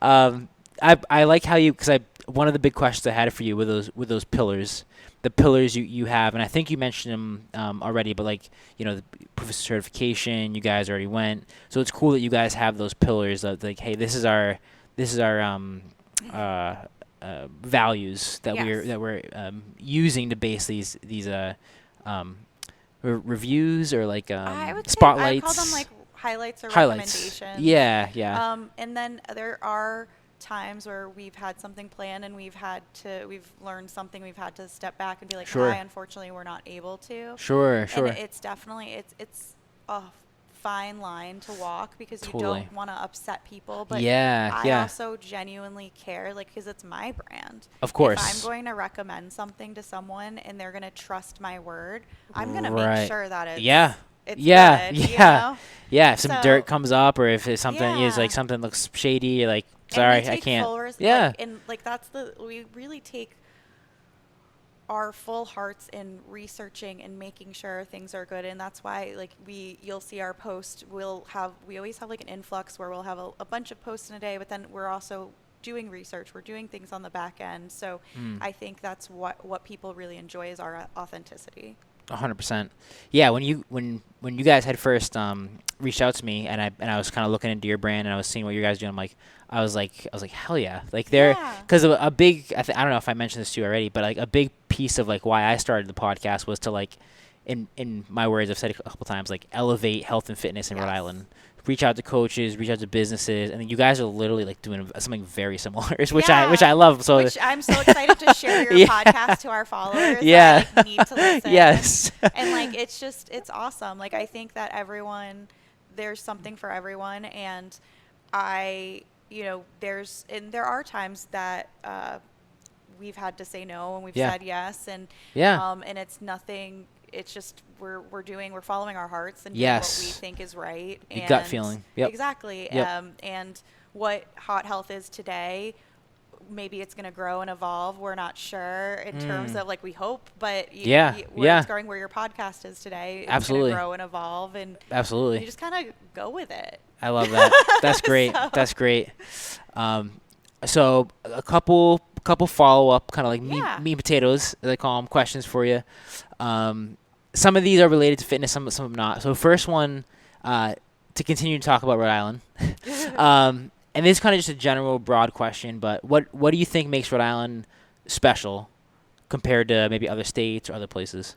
I like how because one of the big questions I had for you with those pillars, the pillars you have, and I think you mentioned them already, but like the proof of certification, you guys already went. So it's cool that you guys have those pillars of like, hey, this is our values that Yes. we're using to base these reviews or like I would spotlights. Say I call them like highlights or highlights. recommendations. Yeah. And then there are times where we've had something planned and we've learned something, we've had to step back and be like, Sure. hi, unfortunately we're not able to. Sure. And it's definitely it's a fine line to walk because Totally. you don't want to upset people, but Yeah, I yeah. also genuinely care, like, because it's my brand. Of course. If I'm going to recommend something to someone and they're going to trust my word, I'm going to Right. make sure that it's Yeah. it's Yeah, good, yeah. Yeah, if some So- dirt comes up or if it's something is Yeah. like something looks shady, you're like, And sorry, we I take can't. full Yeah. and like we really take our full hearts in researching and making sure things are good, and that's why like you'll see our post, we always have like an influx where we'll have a bunch of posts in a day, but then we're also doing research, we're doing things on the back end. So I think that's what people really enjoy is our authenticity. 100%. Yeah, when you guys had first reached out to me and I was kind of looking into your brand and I was seeing what you guys doing, I was like hell yeah, like they're because a big I don't know if I mentioned this to you already, but like a big piece of like why I started the podcast was to like in my words, I've said it a couple times, like elevate health and fitness in Rhode Island. Reach out to coaches, reach out to businesses, and you guys are literally like doing something very similar, which I love. So which I'm so excited to share your podcast to our followers. Yeah. That, like, need to listen. Yes. And like it's awesome. Like I think that there's something for everyone, and there are times that we've had to say no and we've said yes, and and it's nothing. It's just we're following our hearts and doing what we think is right. Your and gut feeling. Yep. Exactly. Yep. And what Haute Health is today, maybe it's going to grow and evolve. We're not sure in terms of like we hope, but where it's going, where your podcast is today, it's going to grow and evolve, and absolutely, you just kind of go with it. I love that. That's great. That's great. So a couple follow up kind of like meat and potatoes, they call them, questions for you. Some of these are related to fitness, some of them not. So first one, to continue to talk about Rhode Island. And this is kind of just a general, broad question, but what do you think makes Rhode Island special compared to maybe other states or other places?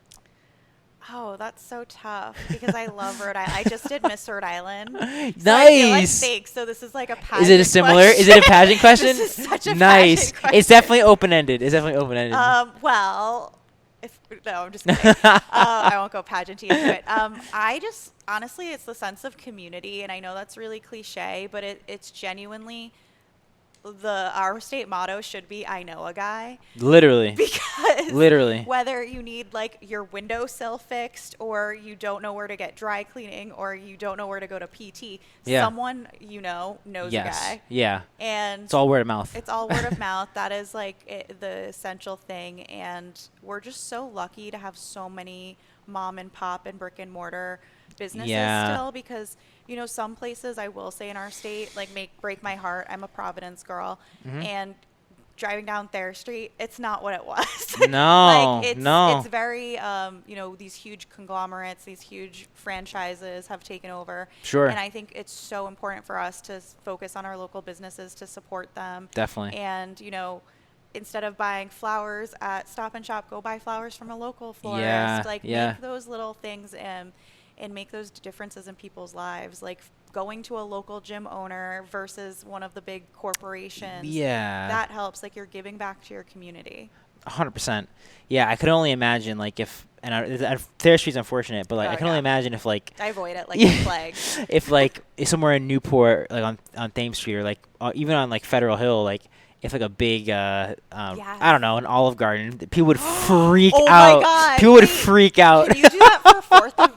Oh, that's so tough because I love Rhode Island. I just did Miss Rhode Island. So Nice. I feel like fake, so this is like a pageant. Is it a similar? Question. Is it a pageant question? This is such a nice. pageant question. It's definitely open ended. Well, no, I'm just kidding. I won't go pageanty into it. I just honestly, it's the sense of community, and I know that's really cliche, but it's genuinely our state motto should be "I know a guy." Literally. Because literally, whether you need like your windowsill fixed, or you don't know where to get dry cleaning, or you don't know where to go to PT, someone knows a guy. Yeah. And it's all word of mouth. It's all word of mouth. That is like the essential thing, and we're just so lucky to have so many mom and pop and brick and mortar businesses still, because some places, I will say, in our state, like break my heart. I'm a Providence girl, and driving down Thayer Street, it's not what it was. No, it's very these huge conglomerates, these huge franchises have taken over. Sure. And I think it's so important for us to focus on our local businesses, to support them. Definitely. And instead of buying flowers at Stop and Shop, go buy flowers from a local florist. Make those little things and make those differences in people's lives. Like going to a local gym owner versus one of the big corporations. Yeah. That helps. Like, you're giving back to your community. 100%. Yeah, I could only imagine, like, if Thayer Street's unfortunate, but like I can only imagine if like I avoid it like the plague. if somewhere in Newport, like on Thames Street, or like even on like Federal Hill, like if like a big I don't know, an Olive Garden, people would freak out. Oh my God. People would freak out. Can you do that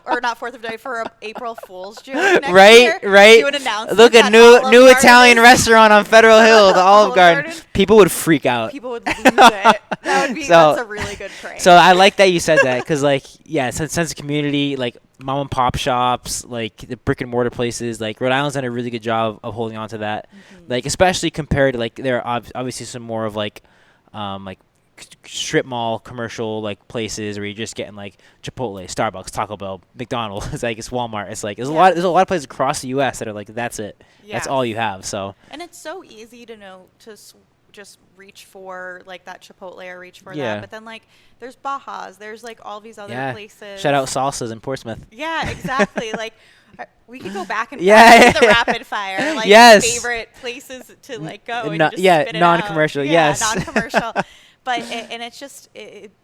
for not 4th of July, for a April Fool's joke next year? Right. Do an announcement. Look at new Italian restaurant on Federal Hill, the Olive Garden. People would freak out. People would lose it. That's a really good prank. So I like that you said that, because like sense of community, like mom and pop shops, like the brick and mortar places, like Rhode Island's done a really good job of holding on to that. Like especially compared to like there are obviously some more of like strip mall commercial like places where you're just getting like Chipotle, Starbucks, Taco Bell, McDonald's. It's like it's Walmart. It's like there's a lot of places across the U.S. that are like that's it. Yeah. That's all you have. So. And it's so easy to know to just reach for like that Chipotle or reach for that. But then like there's Baja's, there's like all these other places. Shout out Salsas in Portsmouth. Yeah, exactly. Like we could go back and forth the rapid fire, like favorite places to like go and just spit it non-commercial. Out. Yes, non-commercial. But it's just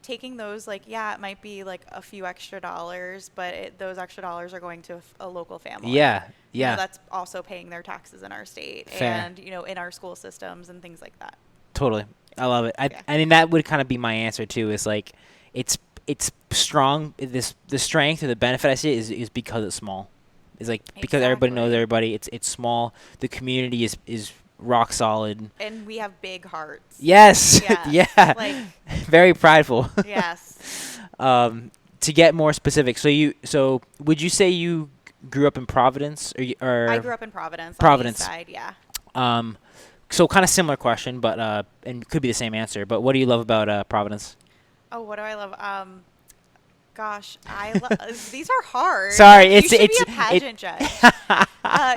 taking those, like, it might be like a few extra dollars, but those extra dollars are going to a local family. Yeah. That's also paying their taxes in our state. Fair. And, in our school systems and things like that. Totally. I love it. I mean, that would kind of be my answer too, is like, it's strong. The strength or the benefit I see is because it's small. It's like, because everybody knows everybody. It's small. The community is rock solid, and we have big hearts. Yes. Yeah. Like, very prideful. Yes. To get more specific, so would you say you grew up in Providence, or I grew up in Providence. On the east side, yeah. So kind of similar question, but and could be the same answer. But what do you love about Providence? Oh, what do I love? Gosh, these are hard. Sorry, you should be a pageant judge.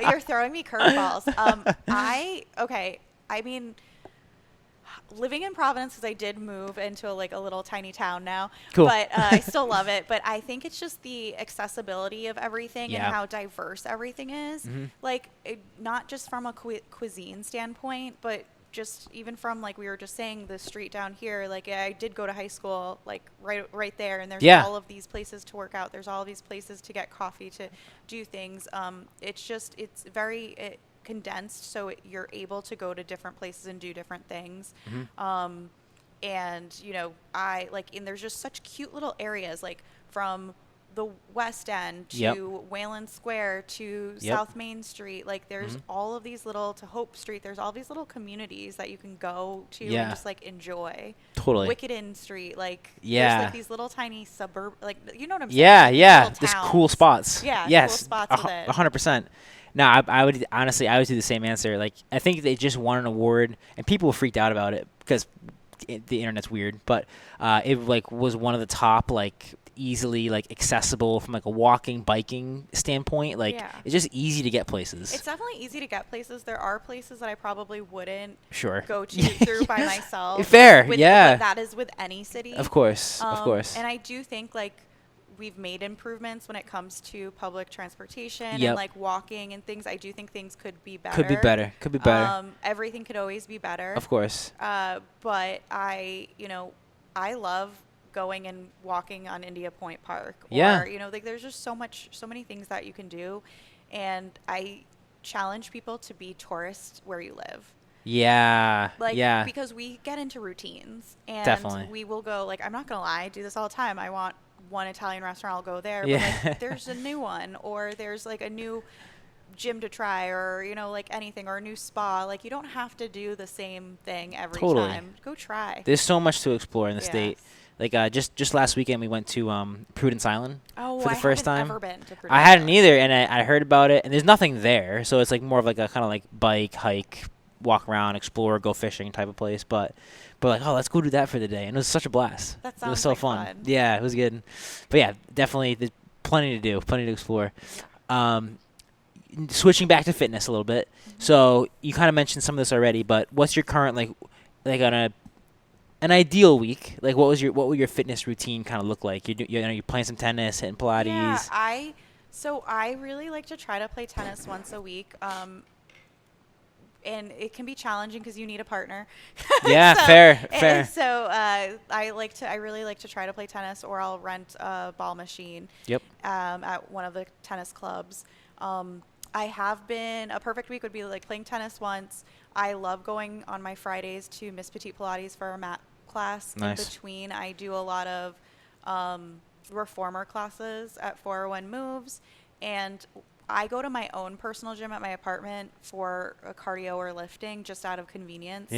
You're throwing me curveballs. I mean, living in Providence, because I did move into a little tiny town now. Cool. But I still love it. But I think it's just the accessibility of everything and how diverse everything is. Mm-hmm. Like, not just from a cuisine standpoint, but just even from, like we were just saying, the street down here, like I did go to high school, like right there, and there's all of these places to work out. There's all of these places to get coffee, to do things. It's very condensed, so you're able to go to different places and do different things. Mm-hmm. And there's just such cute little areas, like from the West End to Wayland Square to South Main Street. Like there's all of these little, to Hope Street, there's all these little communities that you can go to and just like enjoy. Totally. Wickeden Street, like there's like these little tiny suburb, like, you know what I'm saying? Yeah. There's cool spots. Yeah. Yes. Cool spots with it. 100%. No, I would honestly, I would do the same answer. Like, I think they just won an award, and people were freaked out about it because the internet's weird. But it like was one of the top like easily like accessible from like a walking, biking standpoint. Like it's just easy to get places. It's definitely easy to get places. There are places that I probably wouldn't go to through by myself. Fair, but that is with any city. Of course. And I do think like we've made improvements when it comes to public transportation and like walking and things. I do think things could be better. Could be better. Everything could always be better. Of course. But I love going and walking on India Point Park. Or, like there's just so many things that you can do. And I challenge people to be tourists where you live. Because we get into routines and we will go, like, I'm not going to lie, I do this all the time. I want one Italian restaurant, I'll go there. But like, there's a new one, or there's like a new gym to try, or like anything, or a new spa. Like, you don't have to do the same thing every time. Go try. There's so much to explore in the state. Like just last weekend we went to Prudence Island for the first time. I haven't ever been to Prudence I hadn't either, and I heard about it, and there's nothing there, so it's like more of like a kind of like bike, hike, walk around, explore, go fishing type of place. But like, oh, let's go do that for the day, and it was such a blast. That sounds it was so like fun. Yeah, it was good. But yeah, definitely there's plenty to do, plenty to explore. Switching back to fitness a little bit. So you kind of mentioned some of this already, but what's your current like on an ideal week? Like, what would your fitness routine kind of look like? You're playing some tennis, hitting Pilates. Yeah, I really like to try to play tennis once a week. And it can be challenging because you need a partner. Yeah, fair. So I really like to try to play tennis, or I'll rent a ball machine. At one of the tennis clubs. I have been, a perfect week would be like playing tennis once. I love going on my Fridays to Miss Petite Pilates for a mat class. Nice. In between, I do a lot of reformer classes at 401 Moves, and I go to my own personal gym at my apartment for a cardio or lifting just out of convenience.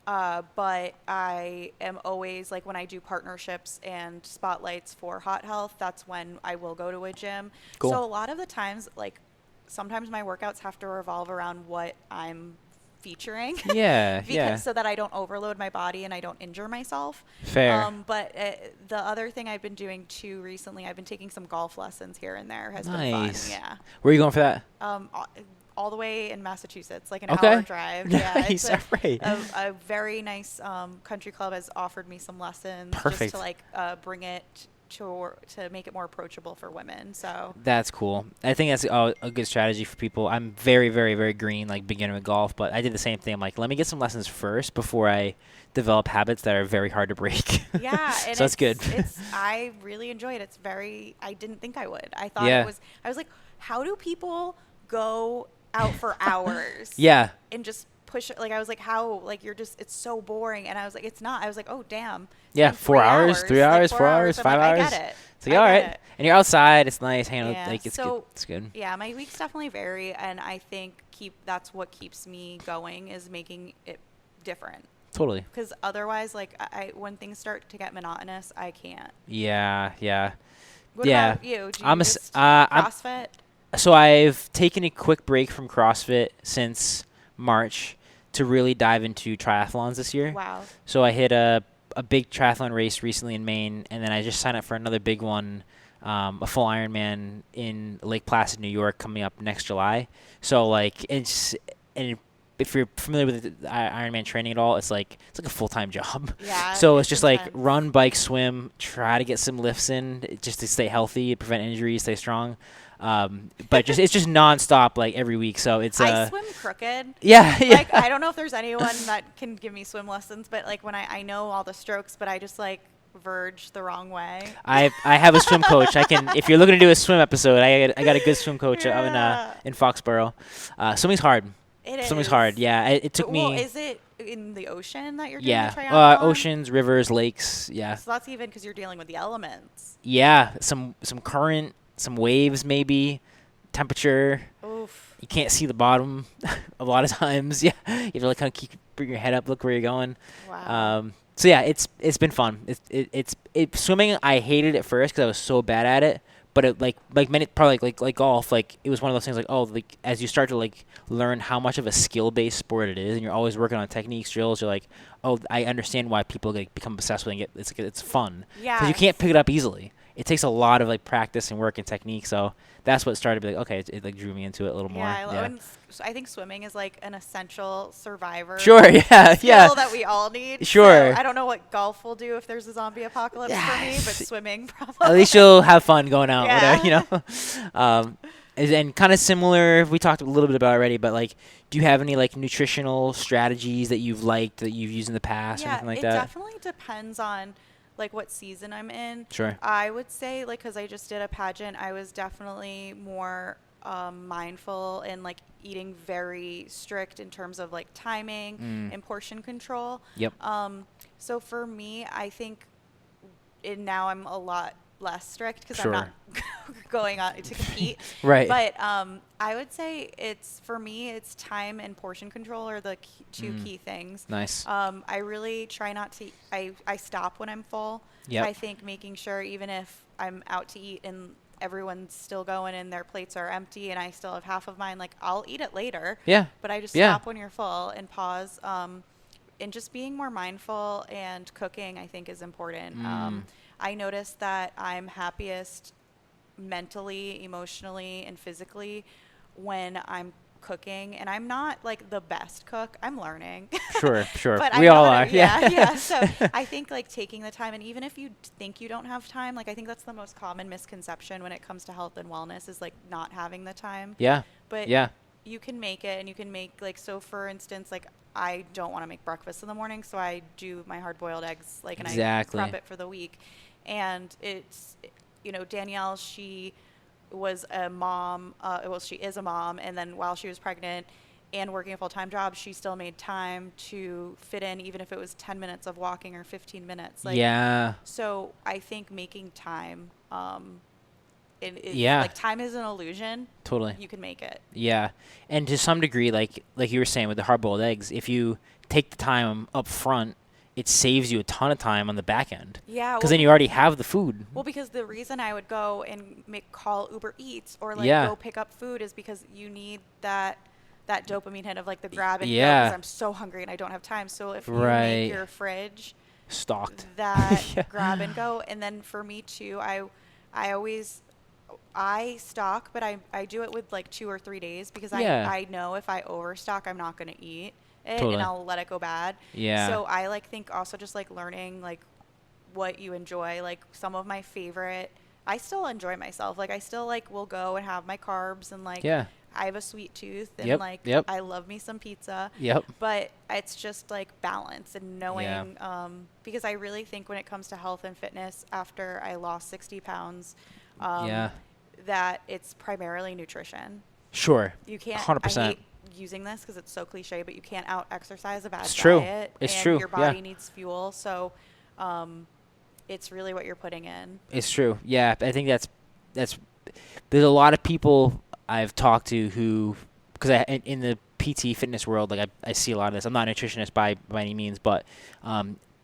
But I am always, like, when I do partnerships and spotlights for Haute Health, that's when I will go to a gym. Cool. So a lot of the times, like, sometimes my workouts have to revolve around what I'm featuring. So that I don't overload my body and I don't injure myself. Fair. But the other thing I've been doing too recently, I've been taking some golf lessons here and there. Has been fun. Yeah. Where are you going for that? All the way in Massachusetts, like an hour drive. Nice. A very nice country club has offered me some lessons. Perfect. Just to like bring it to make it more approachable for women. So that's cool. I think that's a good strategy for people. I'm very, very, very green, like beginner with golf, but I did the same thing. I'm like, let me get some lessons first before I develop habits that are very hard to break. Yeah. And so that's good. I really enjoy it. I didn't think I would. I thought I was like, how do people go out for hours? And just push it. Like, I was like, how, like, it's so boring. And I was like, it's not. I was like, oh, damn. Yeah, 4 hours, 3 hours, 4 hours, 5 hours. I get it. It's like, all right. And you're outside. It's nice. Hanging out. Like, it's good. It's good. Yeah, my weeks definitely vary. And I think that's what keeps me going, is making it different. Totally. Because otherwise, like, when things start to get monotonous, I can't. Yeah. What about you? Do you CrossFit? So I've taken a quick break from CrossFit since March to really dive into triathlons this year. Wow. So I hit a big triathlon race recently in Maine, and then I just signed up for another big one, a full Ironman in Lake Placid, New York, coming up next July. So like if you're familiar with Ironman training at all, it's like a full-time job. Yeah. So it's just intense. Like run, bike, swim, try to get some lifts in just to stay healthy, prevent injuries, stay strong. But it's just nonstop, like every week. So it's I swim crooked. Yeah. Like, I don't know if there's anyone that can give me swim lessons, but like when I know all the strokes, but I just like verge the wrong way. I have a swim coach. If you're looking to do a swim episode, I got a good swim coach in Foxborough. Swimming's hard. It is. Swimming's hard. Yeah. It took me. Well, in the ocean that you're doing Yeah, the triathlon? oceans, rivers, lakes. Yeah, So that's even because you're dealing with the elements. yeah. Some current, some waves, maybe temperature. Oof. You can't see the bottom a lot of times. Yeah, you have to like kind of keep bring your head up, look where you're going. Wow. So yeah, it's been fun. It's swimming. I hated it first because I was so bad at it. But it like many probably like golf, like it was one of those things like, oh, like as you start to like learn how much of a skill based sport it is, and you're always working on techniques, drills, you're like, oh, I understand why people like become obsessed with it. And it's fun because you can't pick it up easily. It takes a lot of like practice and work and technique. So that's what started to be like, okay, it like drew me into it a little more. Yeah, and I think swimming is like an essential survivor. Sure, yeah, yeah. Skill that we all need. Sure. So I don't know what golf will do if there's a zombie apocalypse for me, but swimming probably. At least you'll have fun going out, Yeah. whatever, you know. And kind of similar, we talked a little bit about it already, but like, do you have any like nutritional strategies that you've liked that you've used in the past or anything like that? It definitely depends on like what season I'm in. Sure. I would say like because I just did a pageant, I was definitely more mindful and like eating very strict in terms of like timing and portion control. Yep. So for me, I think now I'm a lot less strict because Sure. I'm not going on to compete. Right. But I would say for me, it's time and portion control are the two key things. Nice. I really try not to, I stop when I'm full. Yep. I think making sure even if I'm out to eat and everyone's still going and their plates are empty and I still have half of mine, like I'll eat it later. Yeah. But I just Yeah. stop when you're full and pause. And just being more mindful and cooking, I think, is important. I noticed that I'm happiest mentally, emotionally, and physically when I'm cooking. And I'm not like the best cook. I'm learning. Sure. But We I know all how are. to- Yeah. yeah. So I think like taking the time, and even if you think you don't have time, like I think that's the most common misconception when it comes to health and wellness is like not having the time. Yeah. But Yeah. you can make it, and you can make like, so for instance, like I don't want to make breakfast in the morning, so I do my hard boiled eggs, like, and Exactly. I prep it for the week. And it's, Danielle, she was a mom, she is a mom, and then while she was pregnant and working a full-time job, she still made time to fit in, even if it was 10 minutes of walking or 15 minutes. Like, yeah. So I think making time, Yeah. like time is an illusion. Totally. You can make it. Yeah. And to some degree, like you were saying with the hard-boiled eggs, if you take the time up front, it saves you a ton of time on the back end. Yeah. Because then you already have the food. Well, because the reason I would go and call Uber Eats or like Yeah. go pick up food is because you need that dopamine hit of like the grab and go Yeah. because I'm so hungry and I don't have time. So if you Right. make your fridge Stocked. that Yeah. grab and go, and then for me too, I stock, but I do it with like 2 or 3 days because Yeah. I know if I overstock, I'm not going to eat it Totally. and I'll let it go bad. Yeah. So I like think also just like learning like what you enjoy. Like some of my favorite, I still enjoy myself. Like I still like will go and have my carbs and like Yeah. I have a sweet tooth and Yep, like yep. I love me some pizza. Yep. But it's just like balance and knowing, because I really think when it comes to health and fitness, after I lost 60 pounds, Yeah. that it's primarily nutrition. Sure. You can't. 100%. I hate using this because it's so cliche, but you can't out exercise a bad It's true. diet. It's and true, Your yeah. body needs fuel, so it's really what you're putting in. It's true. Yeah, I think that's there's a lot of people I've talked to who, because in the PT fitness world, like I see a lot of this. I'm not a nutritionist by any means, but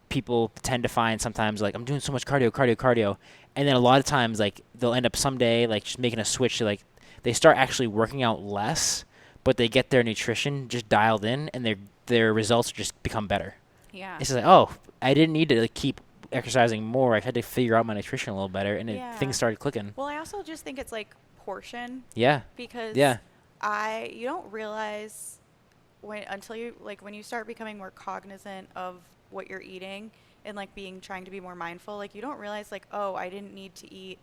people tend to find sometimes like I'm doing so much cardio, and then a lot of times like they'll end up someday like just making a switch to like they start actually working out less, but they get their nutrition just dialed in, and their results just become better. Yeah. It's just like, oh, I didn't need to like, keep exercising more. I had to figure out my nutrition a little better, and things started clicking. Well, I also just think it's like portion. Yeah. Because Yeah. you don't realize when you start becoming more cognizant of what you're eating and like trying to be more mindful, like you don't realize like, oh, I didn't need to eat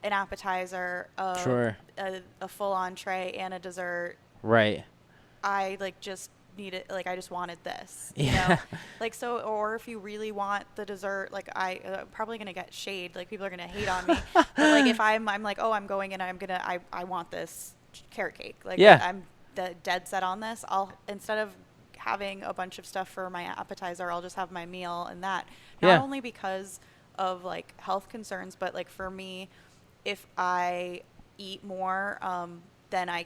an appetizer, Sure. a full entree and a dessert. Right. I like just needed, like I just wanted this, you Yeah. know? Like so, or if you really want the dessert, like I'm probably gonna get shade, like people are gonna hate on me. But like if I'm like, oh, I'm going and I want this carrot cake, like Yeah. I'm dead set on this. I'll, instead of having a bunch of stuff for my appetizer. I'll just have my meal and that. Yeah. Not only because of like health concerns, but like for me, if I eat more, then I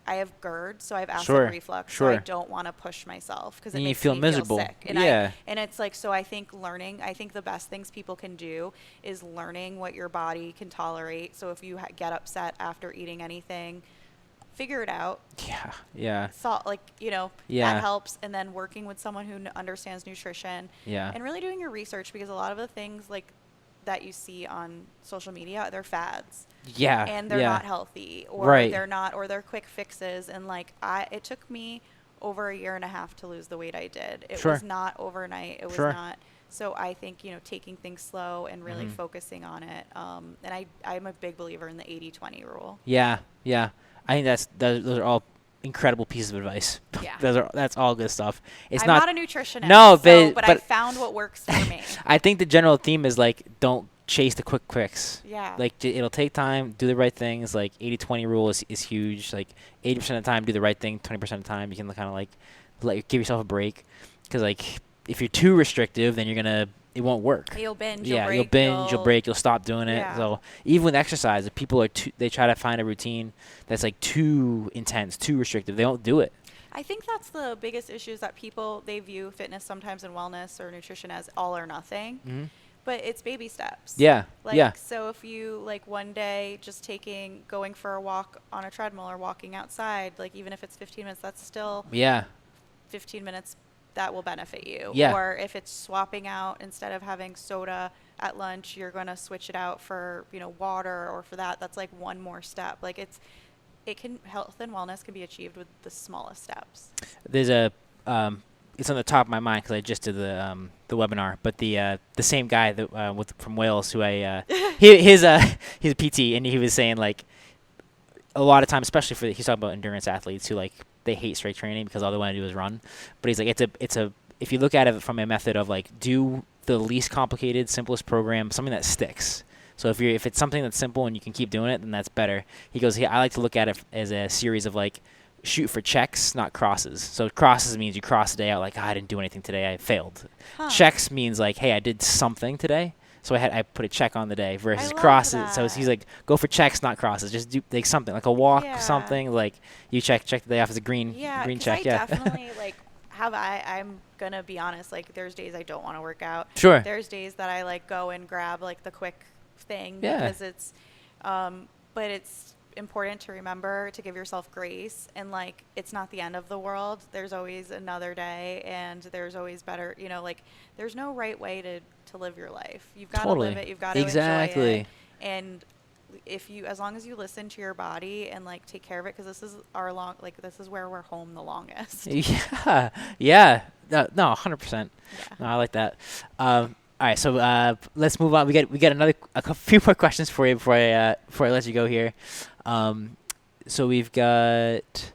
have GERD, so I have acid Sure. reflux, so Sure. I don't want to push myself because it And you makes feel me miserable. feel sick. And Yeah. and it's like, so I think the best things people can do is learning what your body can tolerate. So if you get upset after eating anything, figure it out. Yeah. Yeah. Salt, Yeah. that helps. And then working with someone who understands nutrition, Yeah. and really doing your research, because a lot of the things like that you see on social media, they're fads. Yeah. And they're yeah. not healthy, or Right. they're quick fixes. And it took me over a year and a half to lose the weight I did. It Sure. was not overnight. It was Sure. not. So I think, taking things slow and really focusing on it. And I'm a big believer in the 80-20 rule. Yeah. Yeah. I think those are all incredible pieces of advice. Yeah. That's all good stuff. I'm not a nutritionist. No, but I but found what works for me. I think the general theme is like, don't chase the quick fix. Yeah. Like it'll take time, do the right things. Like 80-20 rule is huge. Like 80% of the time do the right thing, 20% of the time you can kind of like give yourself a break, because like if you're too restrictive, then it won't work. You'll binge, Yeah, you'll you'll break, binge, you'll break, you'll stop doing it. Yeah. So even with exercise, if people they try to find a routine that's like too intense, too restrictive, they don't do it. I think that's the biggest issue, is that they view fitness sometimes and wellness or nutrition as all or nothing. Mm-hmm. But it's baby steps. Yeah. Yeah. So if you one day just going for a walk on a treadmill or walking outside, even if it's 15 minutes, that's still 15 minutes that will benefit you. Yeah. Or if it's swapping out, instead of having soda at lunch, you're going to switch it out for, water, or for that. That's one more step. Health and wellness can be achieved with the smallest steps. There's it's on the top of my mind because I just did the webinar, but the same guy that from Wales who he's a PT, and he was saying a lot of times, especially he's talking about endurance athletes who they hate strength training because all they want to do is run. But he's like, it's a if you look at it from a method of do the least complicated, simplest program, something that sticks. So if it's something that's simple and you can keep doing it, then that's better. He goes, I like to look at it as a series of shoot for checks, not crosses. So crosses means you cross the day out I didn't do anything today, I failed. Huh. Checks means hey, I did something today, so I put a check on the day. Versus I love crosses, that. so he's go for checks, not crosses. Just do something a walk, Yeah. something you check the day off as a green check. I definitely I'm gonna be honest, there's days I don't want to work out. Sure. There's days that I go and grab the quick thing, Yeah. because it's but it's important to remember to give yourself grace, and it's not the end of the world. There's always another day, and there's always better, there's no right way to live your life. You've got to live it, you've got to enjoy it. And as long as you listen to your body and take care of it, because this is this is where we're home the longest. Yeah. No, 100%. Yeah. No, I like that. All right, so let's move on. We get a few more questions for you before I let you go here. So we've got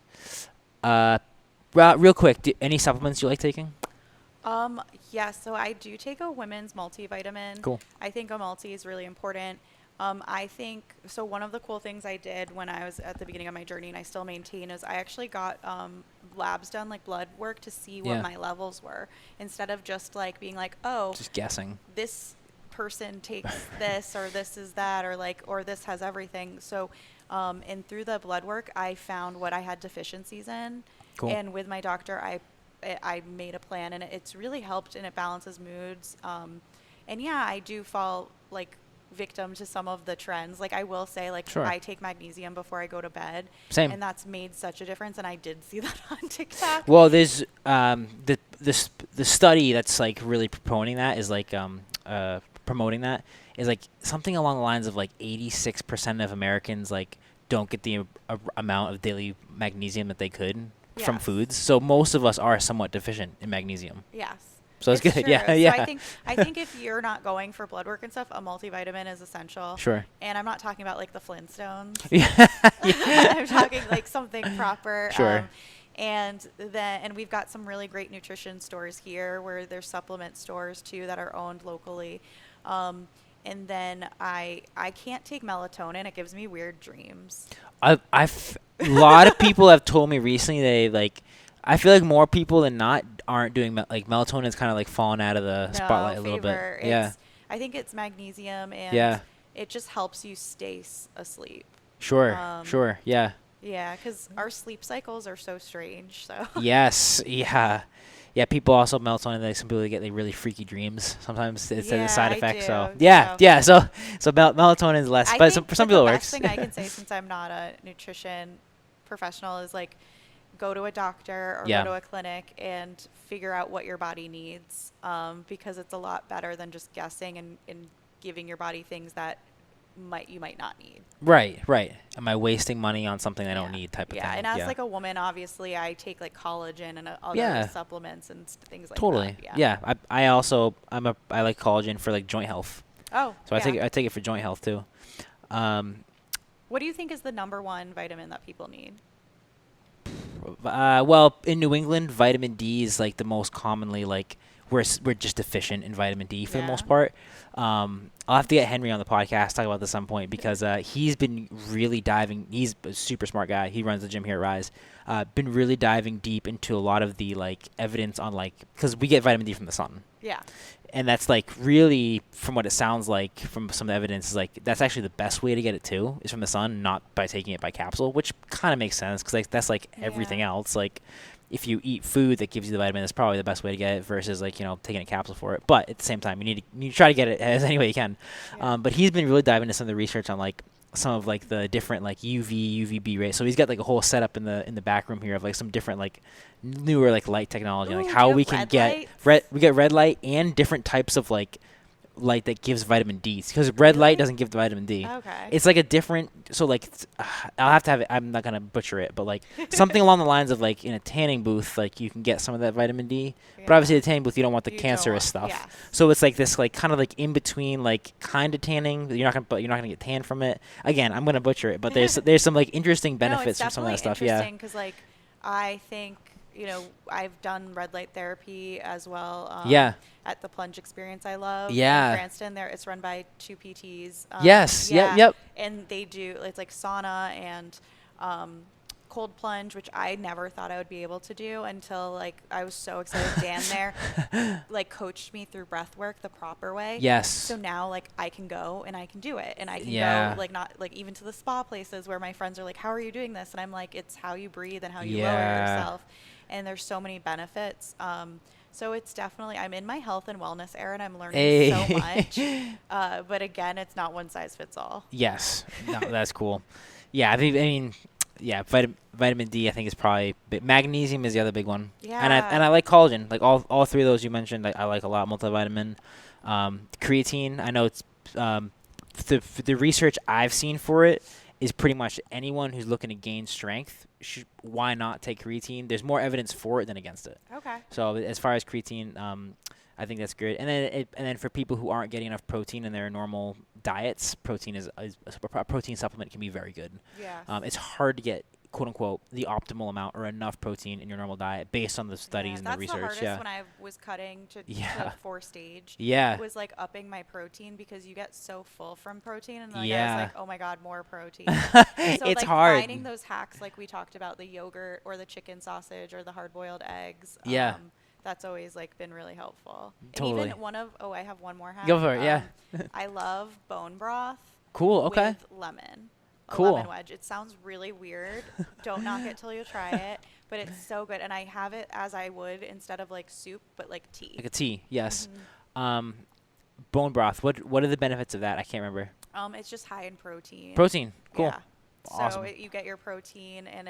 real quick. Any supplements you like taking? Yeah. So I do take a women's multivitamin. Cool. I think a multi is really important. I think so. One of the cool things I did when I was at the beginning of my journey, and I still maintain, is I actually got labs done, blood work, to see what my levels were, instead of just being oh, just guessing. This person takes this, or this is that, or this has everything. So, and through the blood work, I found what I had deficiencies in. Cool. And with my doctor, I made a plan, and it's really helped, and it balances moods. And yeah, I do fall victim to some of the trends. I will say, Sure. I take magnesium before I go to bed. Same. And that's made such a difference, and I did see that on TikTok. Well, there's the study that's really promoting that is something along the lines of 86% of Americans don't get the amount of daily magnesium that they could from Yes. foods. So most of us are somewhat deficient in magnesium. Yes. So it's good. True. Yeah, So yeah. I think if you're not going for blood work and stuff, a multivitamin is essential. Sure. And I'm not talking about the Flintstones. Yeah. I'm talking something proper. Sure. And we've got some really great nutrition stores here, where there's supplement stores too that are owned locally. And then I can't take melatonin. It gives me weird dreams. A lot of people have told me recently they I feel like more people than not aren't doing like melatonin's kind of like falling out of the spotlight a little bit. Yeah. I think it's magnesium, and Yeah. it just helps you stay asleep. Sure. Sure. Yeah. Yeah, because our sleep cycles are so strange. So. Yes. Yeah. Yeah. People also melatonin. Like some people get like really freaky dreams. Sometimes it's a side effect. So yeah. Yeah. So melatonin is less, but for some people it works. The best thing I can say, since I'm not a nutrition professional, is like go to a doctor or go to a clinic and figure out what your body needs, because it's a lot better than just guessing and giving your body things that you might not need. Right. Am I wasting money on something I don't need type of thing? Yeah, and as like a woman, obviously, I take like collagen and other supplements and things like that. Totally. Yeah. I like collagen for like joint health. Oh. So I take it for joint health too. What do you think is the number one vitamin that people need? Well, in New England, vitamin D is like the most commonly like we're just deficient in vitamin D for the most part. I'll have to get Henry on the podcast, talk about this at some point, because he's been really diving. He's a super smart guy. He runs the gym here at Rise. Been really diving deep into a lot of the like evidence on like, because we get vitamin D from the sun. Yeah. And that's like really, from what it sounds like from some of the evidence, is like that's actually the best way to get it too, is from the sun, not by taking it by capsule, which kind of makes sense because like, that's like everything else. Like if you eat food that gives you the vitamin, that's probably the best way to get it versus like, taking a capsule for it. But at the same time, you need to try to get it as any way you can. Yeah. But he's been really diving into some of the research on like some of like the different like UVB rays. So he's got like a whole setup in the back room here of like some different like newer like light technology, like how we can get we get red light and different types of like light that gives vitamin D, because red light doesn't give the vitamin D. Okay. It's like a different, so like I'll have to have it, I'm not gonna butcher it, but like something along the lines of like in a tanning booth, like you can get some of that vitamin D, but obviously the tanning booth you don't want the cancerous stuff. Yes. So it's like this like kind of like in between like kind of tanning. You're not gonna get tan from it. Again, I'm gonna butcher it, but there's some like interesting benefits from some of that stuff. Yeah. Interesting, because like I think I've done red light therapy as well. At the plunge experience I love. Yeah. In Cranston, it's run by 2 PTs. Yes. Yeah. Yep. And they do, it's like sauna and cold plunge, which I never thought I would be able to do until like I was so excited. Dan there like coached me through breath work the proper way. Yes. So now like I can go and I can do it, and I can go like not like even to the spa places where my friends are like, how are you doing this? And I'm like, it's how you breathe and how you lower yourself. And there's so many benefits. So it's definitely, I'm in my health and wellness era, and I'm learning so much. But again, it's not one size fits all. Yes. No, that's cool. Yeah. I mean, yeah, vitamin D I think is probably magnesium is the other big one. Yeah. And I like collagen. Like all three of those you mentioned, I like a lot. Multivitamin, creatine. I know it's the research I've seen for it is pretty much anyone who's looking to gain strength. Why not take creatine? There's more evidence for it than against it. Okay. So as far as creatine, I think that's good. And then for people who aren't getting enough protein in their normal diets, protein a protein supplement can be very good. Yeah. It's hard to get, quote unquote, the optimal amount or enough protein in your normal diet based on the studies and the research. That's the hardest when I was cutting to 4-stage. Yeah. It was like upping my protein, because you get so full from protein, and like I was like, oh my God, more protein. So it's like hard. finding those hacks, like we talked about, the yogurt or the chicken sausage or the hard-boiled eggs. Yeah. That's always like been really helpful. Totally. And even I have one more hack. Go for it. Yeah. I love bone broth. Cool. Okay. With lemon. Cool. Lemon wedge. It sounds really weird. Don't knock it till you try it. But it's so good. And I have it as I would instead of like soup, but like tea. Like a tea, yes. Mm-hmm. Bone broth. What are the benefits of that? I can't remember. It's just high in protein. Protein. Cool. Yeah. Awesome. So you get your protein, and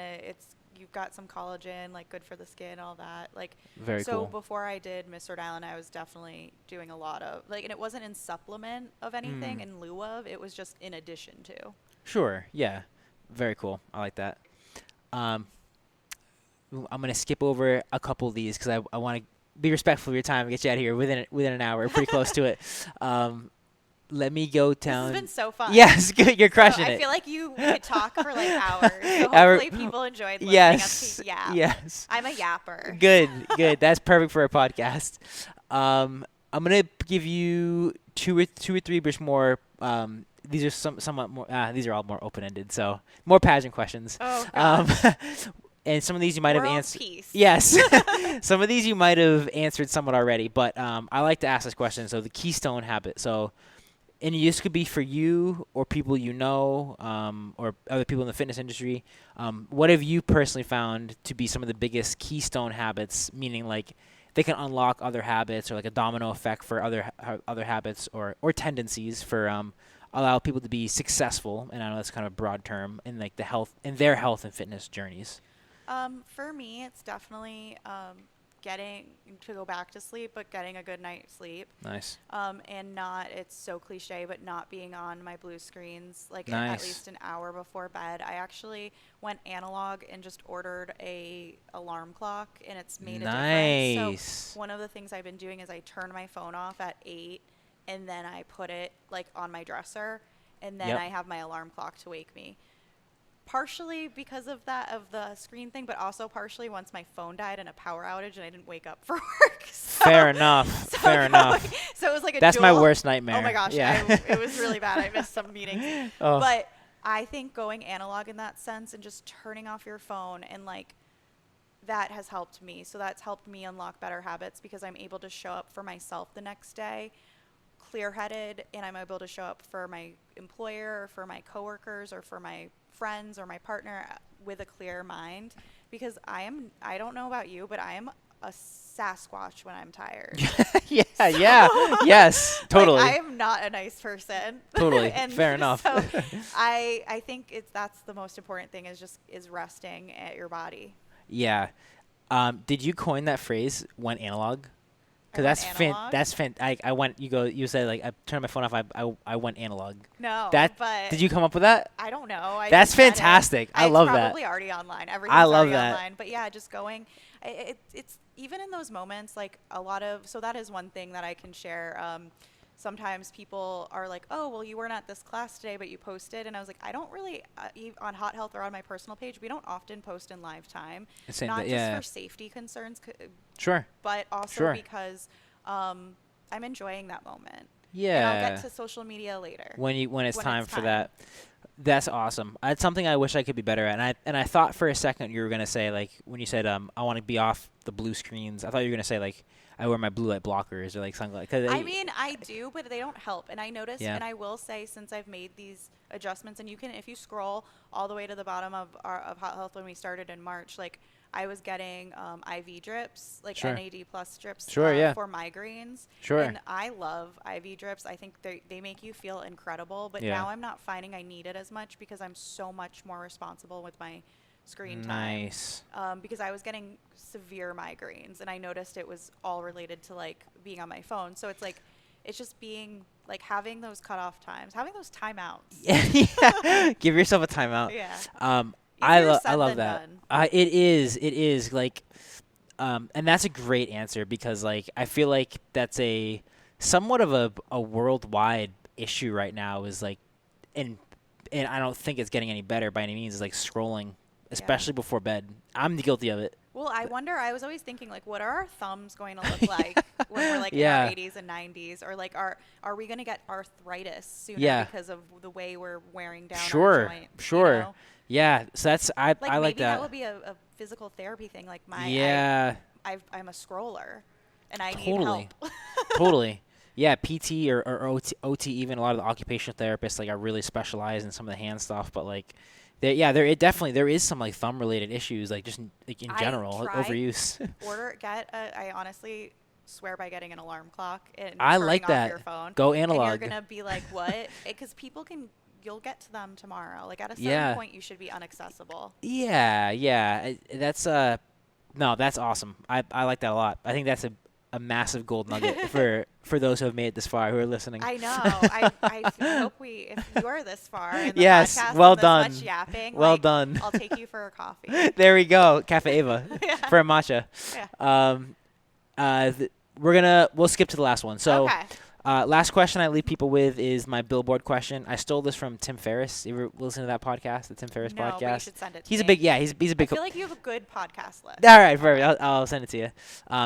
you've got some collagen, like good for the skin, all that. Like very cool. So before I did Miss Rhode Island, I was definitely doing a lot of like, and it wasn't in supplement of anything in lieu of. It was just in addition to. Sure. Yeah. Very cool. I like that. I'm gonna skip over a couple of these because I want to be respectful of your time and get you out of here within an hour. Pretty close to it. Let me go down. This has been so fun. Yes, good. You're crushing it. I feel like you could talk for like hours. So hopefully people enjoyed listening. Yes. Yeah. Yes. I'm a yapper. Good. That's perfect for a podcast. I'm gonna give you two or three bit more. These are somewhat more. These are all more open ended. So more pageant questions. Oh, gosh. and some of these you might have World answered. peace. Yes, some of these you might have answered somewhat already, but I like to ask this question. So the keystone habit. So, and this could be for you or people you know, or other people in the fitness industry. What have you personally found to be some of the biggest keystone habits? Meaning, like, they can unlock other habits, or like a domino effect for other habits or tendencies for allow people to be successful. And I know that's kind of a broad term in like their health and fitness journeys. For me, it's definitely getting to go back to sleep, but getting a good night's sleep. Nice. And not, it's so cliche, but not being on my blue screens like Nice. at least an hour before bed. I actually went analog and just ordered a alarm clock, and it's made a difference. Nice. So one of the things I've been doing is I turn my phone off at 8, and then I put it like on my dresser, and then Yep. I have my alarm clock to wake me. Partially because of the screen thing, but also partially once my phone died in a power outage and I didn't wake up for work. So, Fair enough. Fair enough. So it was like a That's my dual- worst nightmare. Oh my gosh, Yeah. it was really bad. I missed some meetings. Oh. But I think going analog in that sense and just turning off your phone, and like that has helped me. So that's helped me unlock better habits because I'm able to show up for myself the next day clear-headed, and I'm able to show up for my employer or for my coworkers or for my friends or my partner with a clear mind, because I don't know about you, but I am a Sasquatch when I'm tired. Yeah. Yes. Totally. Like, I am not a nice person. Totally. And Fair enough. So I think that's the most important thing is resting at your body. Yeah. Did you coin that phrase, went analog? Because I went. You said like I turned my phone off. I went analog. No, but did you come up with that? I don't know. That's fantastic. I love that. It's probably already online. Everything's love already that. online. But yeah, just going. It's even in those moments, like a lot of. So that is one thing that I can share. Sometimes people are like, oh, well, you weren't at this class today, but you posted. And I was like, I don't really, on Hot Health or on my personal page, we don't often post in live time. Not just for safety concerns, sure, but also because I'm enjoying that moment. Yeah. And I'll get to social media later. When it's time for that. That's awesome. It's something I wish I could be better at. And I thought for a second you were going to say, like, when you said, I want to be off the blue screens, I thought you were going to say, like, I wear my blue light blockers or like sunglasses. I mean, I do, but they don't help. And I noticed, and I will say, since I've made these adjustments, and you can, if you scroll all the way to the bottom of Hot Health when we started in March, like I was getting IV drips, like NAD plus drips for migraines. Sure. And I love IV drips. I think they make you feel incredible. But now I'm not finding I need it as much because I'm so much more responsible with my screen time. Nice. Because I was getting severe migraines, and I noticed it was all related to like being on my phone. So it's like, it's just being like having those cutoff times, having those timeouts. Yeah. Give yourself a timeout. Yeah. I love that. It is like, and that's a great answer because like I feel like that's a somewhat of a worldwide issue right now is like, and I don't think it's getting any better by any means. Is like scrolling. Especially before bed. I'm guilty of it. Well, I wonder, I was always thinking, like, what are our thumbs going to look like when we're, like, in our 80s and 90s? Or, like, are we going to get arthritis sooner because of the way we're wearing down our joint? Sure. You know? Yeah. So that's, I like maybe that. That would be a physical therapy thing. Like, I'm a scroller, and I need help. Totally. Yeah, PT or OT, even a lot of the occupational therapists, like, are really specialized in some of the hand stuff, but, like, there is some like thumb related issues, like just like in general overuse. I honestly swear by getting an alarm clock and I turning like off that. your phone. Go analog. And you're gonna be like, what? Because you'll get to them tomorrow. Like at a certain point, you should be inaccessible. Yeah. That's that's awesome. I like that a lot. I think that's a massive gold nugget for those who have made it this far, who are listening. I know. I hope if you are this far in the podcast, well and done. This much yapping, well done. I'll take you for a coffee. There we go, Cafe Ava for a matcha. Yeah. We'll skip to the last one. So, last question I leave people with is my billboard question. I stole this from Tim Ferriss. You ever listen to that podcast, the Tim Ferriss podcast? But you should send it to he's me. a big, he's a big. I feel like you have a good podcast list. All right, perfect. I'll send it to you.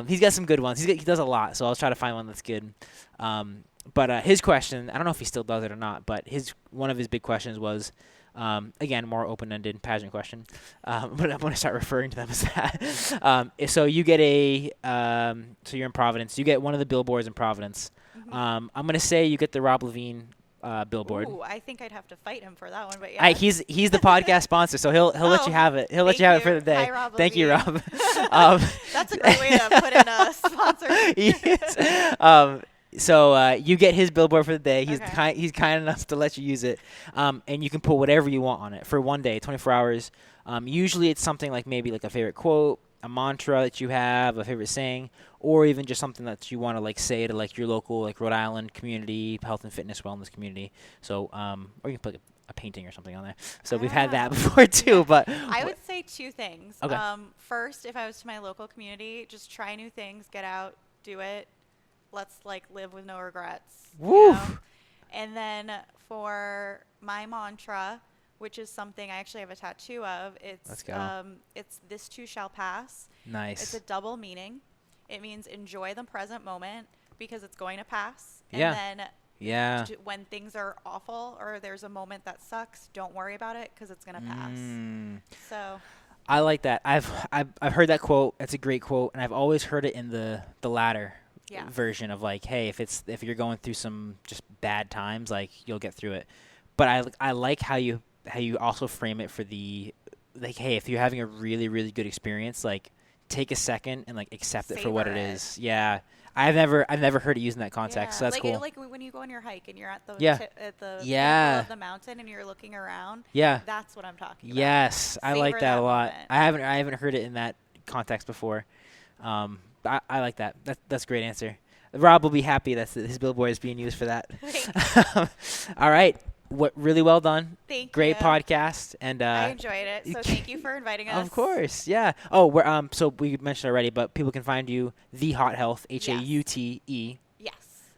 He's got some good ones. He does a lot, so I'll try to find one that's good. But his question, I don't know if he still does it or not, but one of his big questions was, Again, more open-ended pageant question, but I'm going to start referring to them as that. So you get so you're in Providence. You get one of the billboards in Providence. I'm going to say you get the Rob Levine billboard. Ooh, I think I'd have to fight him for that one, but yeah. He's the podcast sponsor, so he'll let you have it. He'll let you have it for the day. Hi, Rob Thank you, Levine. Rob. That's a great way to put in a sponsor. Yes. So you get his billboard for the day. He's kind enough to let you use it, and you can put whatever you want on it for one day, 24 hours. Usually it's something like maybe like a favorite quote, a mantra that you have, a favorite saying, or even just something that you want to like say to like your local like Rhode Island community, health and fitness wellness community. So or you can put a painting or something on there. So we've had that before too. But I would say two things. Okay. First, if I was to my local community, just try new things, get out, do it. Let's like live with no regrets. Woo! You know? And then for my mantra, which is something I actually have a tattoo of, it's this too shall pass. Nice. It's a double meaning. It means enjoy the present moment because it's going to pass. Yeah. And then when things are awful or there's a moment that sucks, don't worry about it because it's going to pass. So I like that. I've heard that quote. It's a great quote, and I've always heard it in the latter version of like, hey, if you're going through some just bad times, like you'll get through it. But I like how you also frame it for the like, hey, if you're having a really really good experience, like take a second and like accept it for what it is. Yeah. I've never heard it used in that context, so that's cool. Like when you go on your hike and you're at the at the pinnacle of the mountain and you're looking around. Yeah, that's what I'm talking about. Yes, I like that a lot. Moment. I haven't heard it in that context before. I like that. That's a great answer. Rob will be happy that his billboard is being used for that. All right. Really well done. Thank you. Great podcast, and I enjoyed it. So thank you for inviting us. Of course, yeah. Oh, we're so we mentioned already, but people can find you the Haute Health, HAUTE. Yes.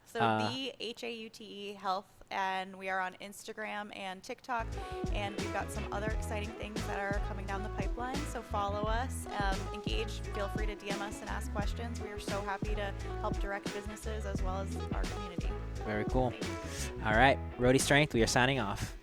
So the HAUTE Health, and we are on Instagram and TikTok, and we've got some other exciting things that are coming down the pipeline. So follow us, engage. Feel free to DM us and ask questions. We are so happy to help direct businesses as well as our community. Very cool. All right, Roadie Strength. We are signing off.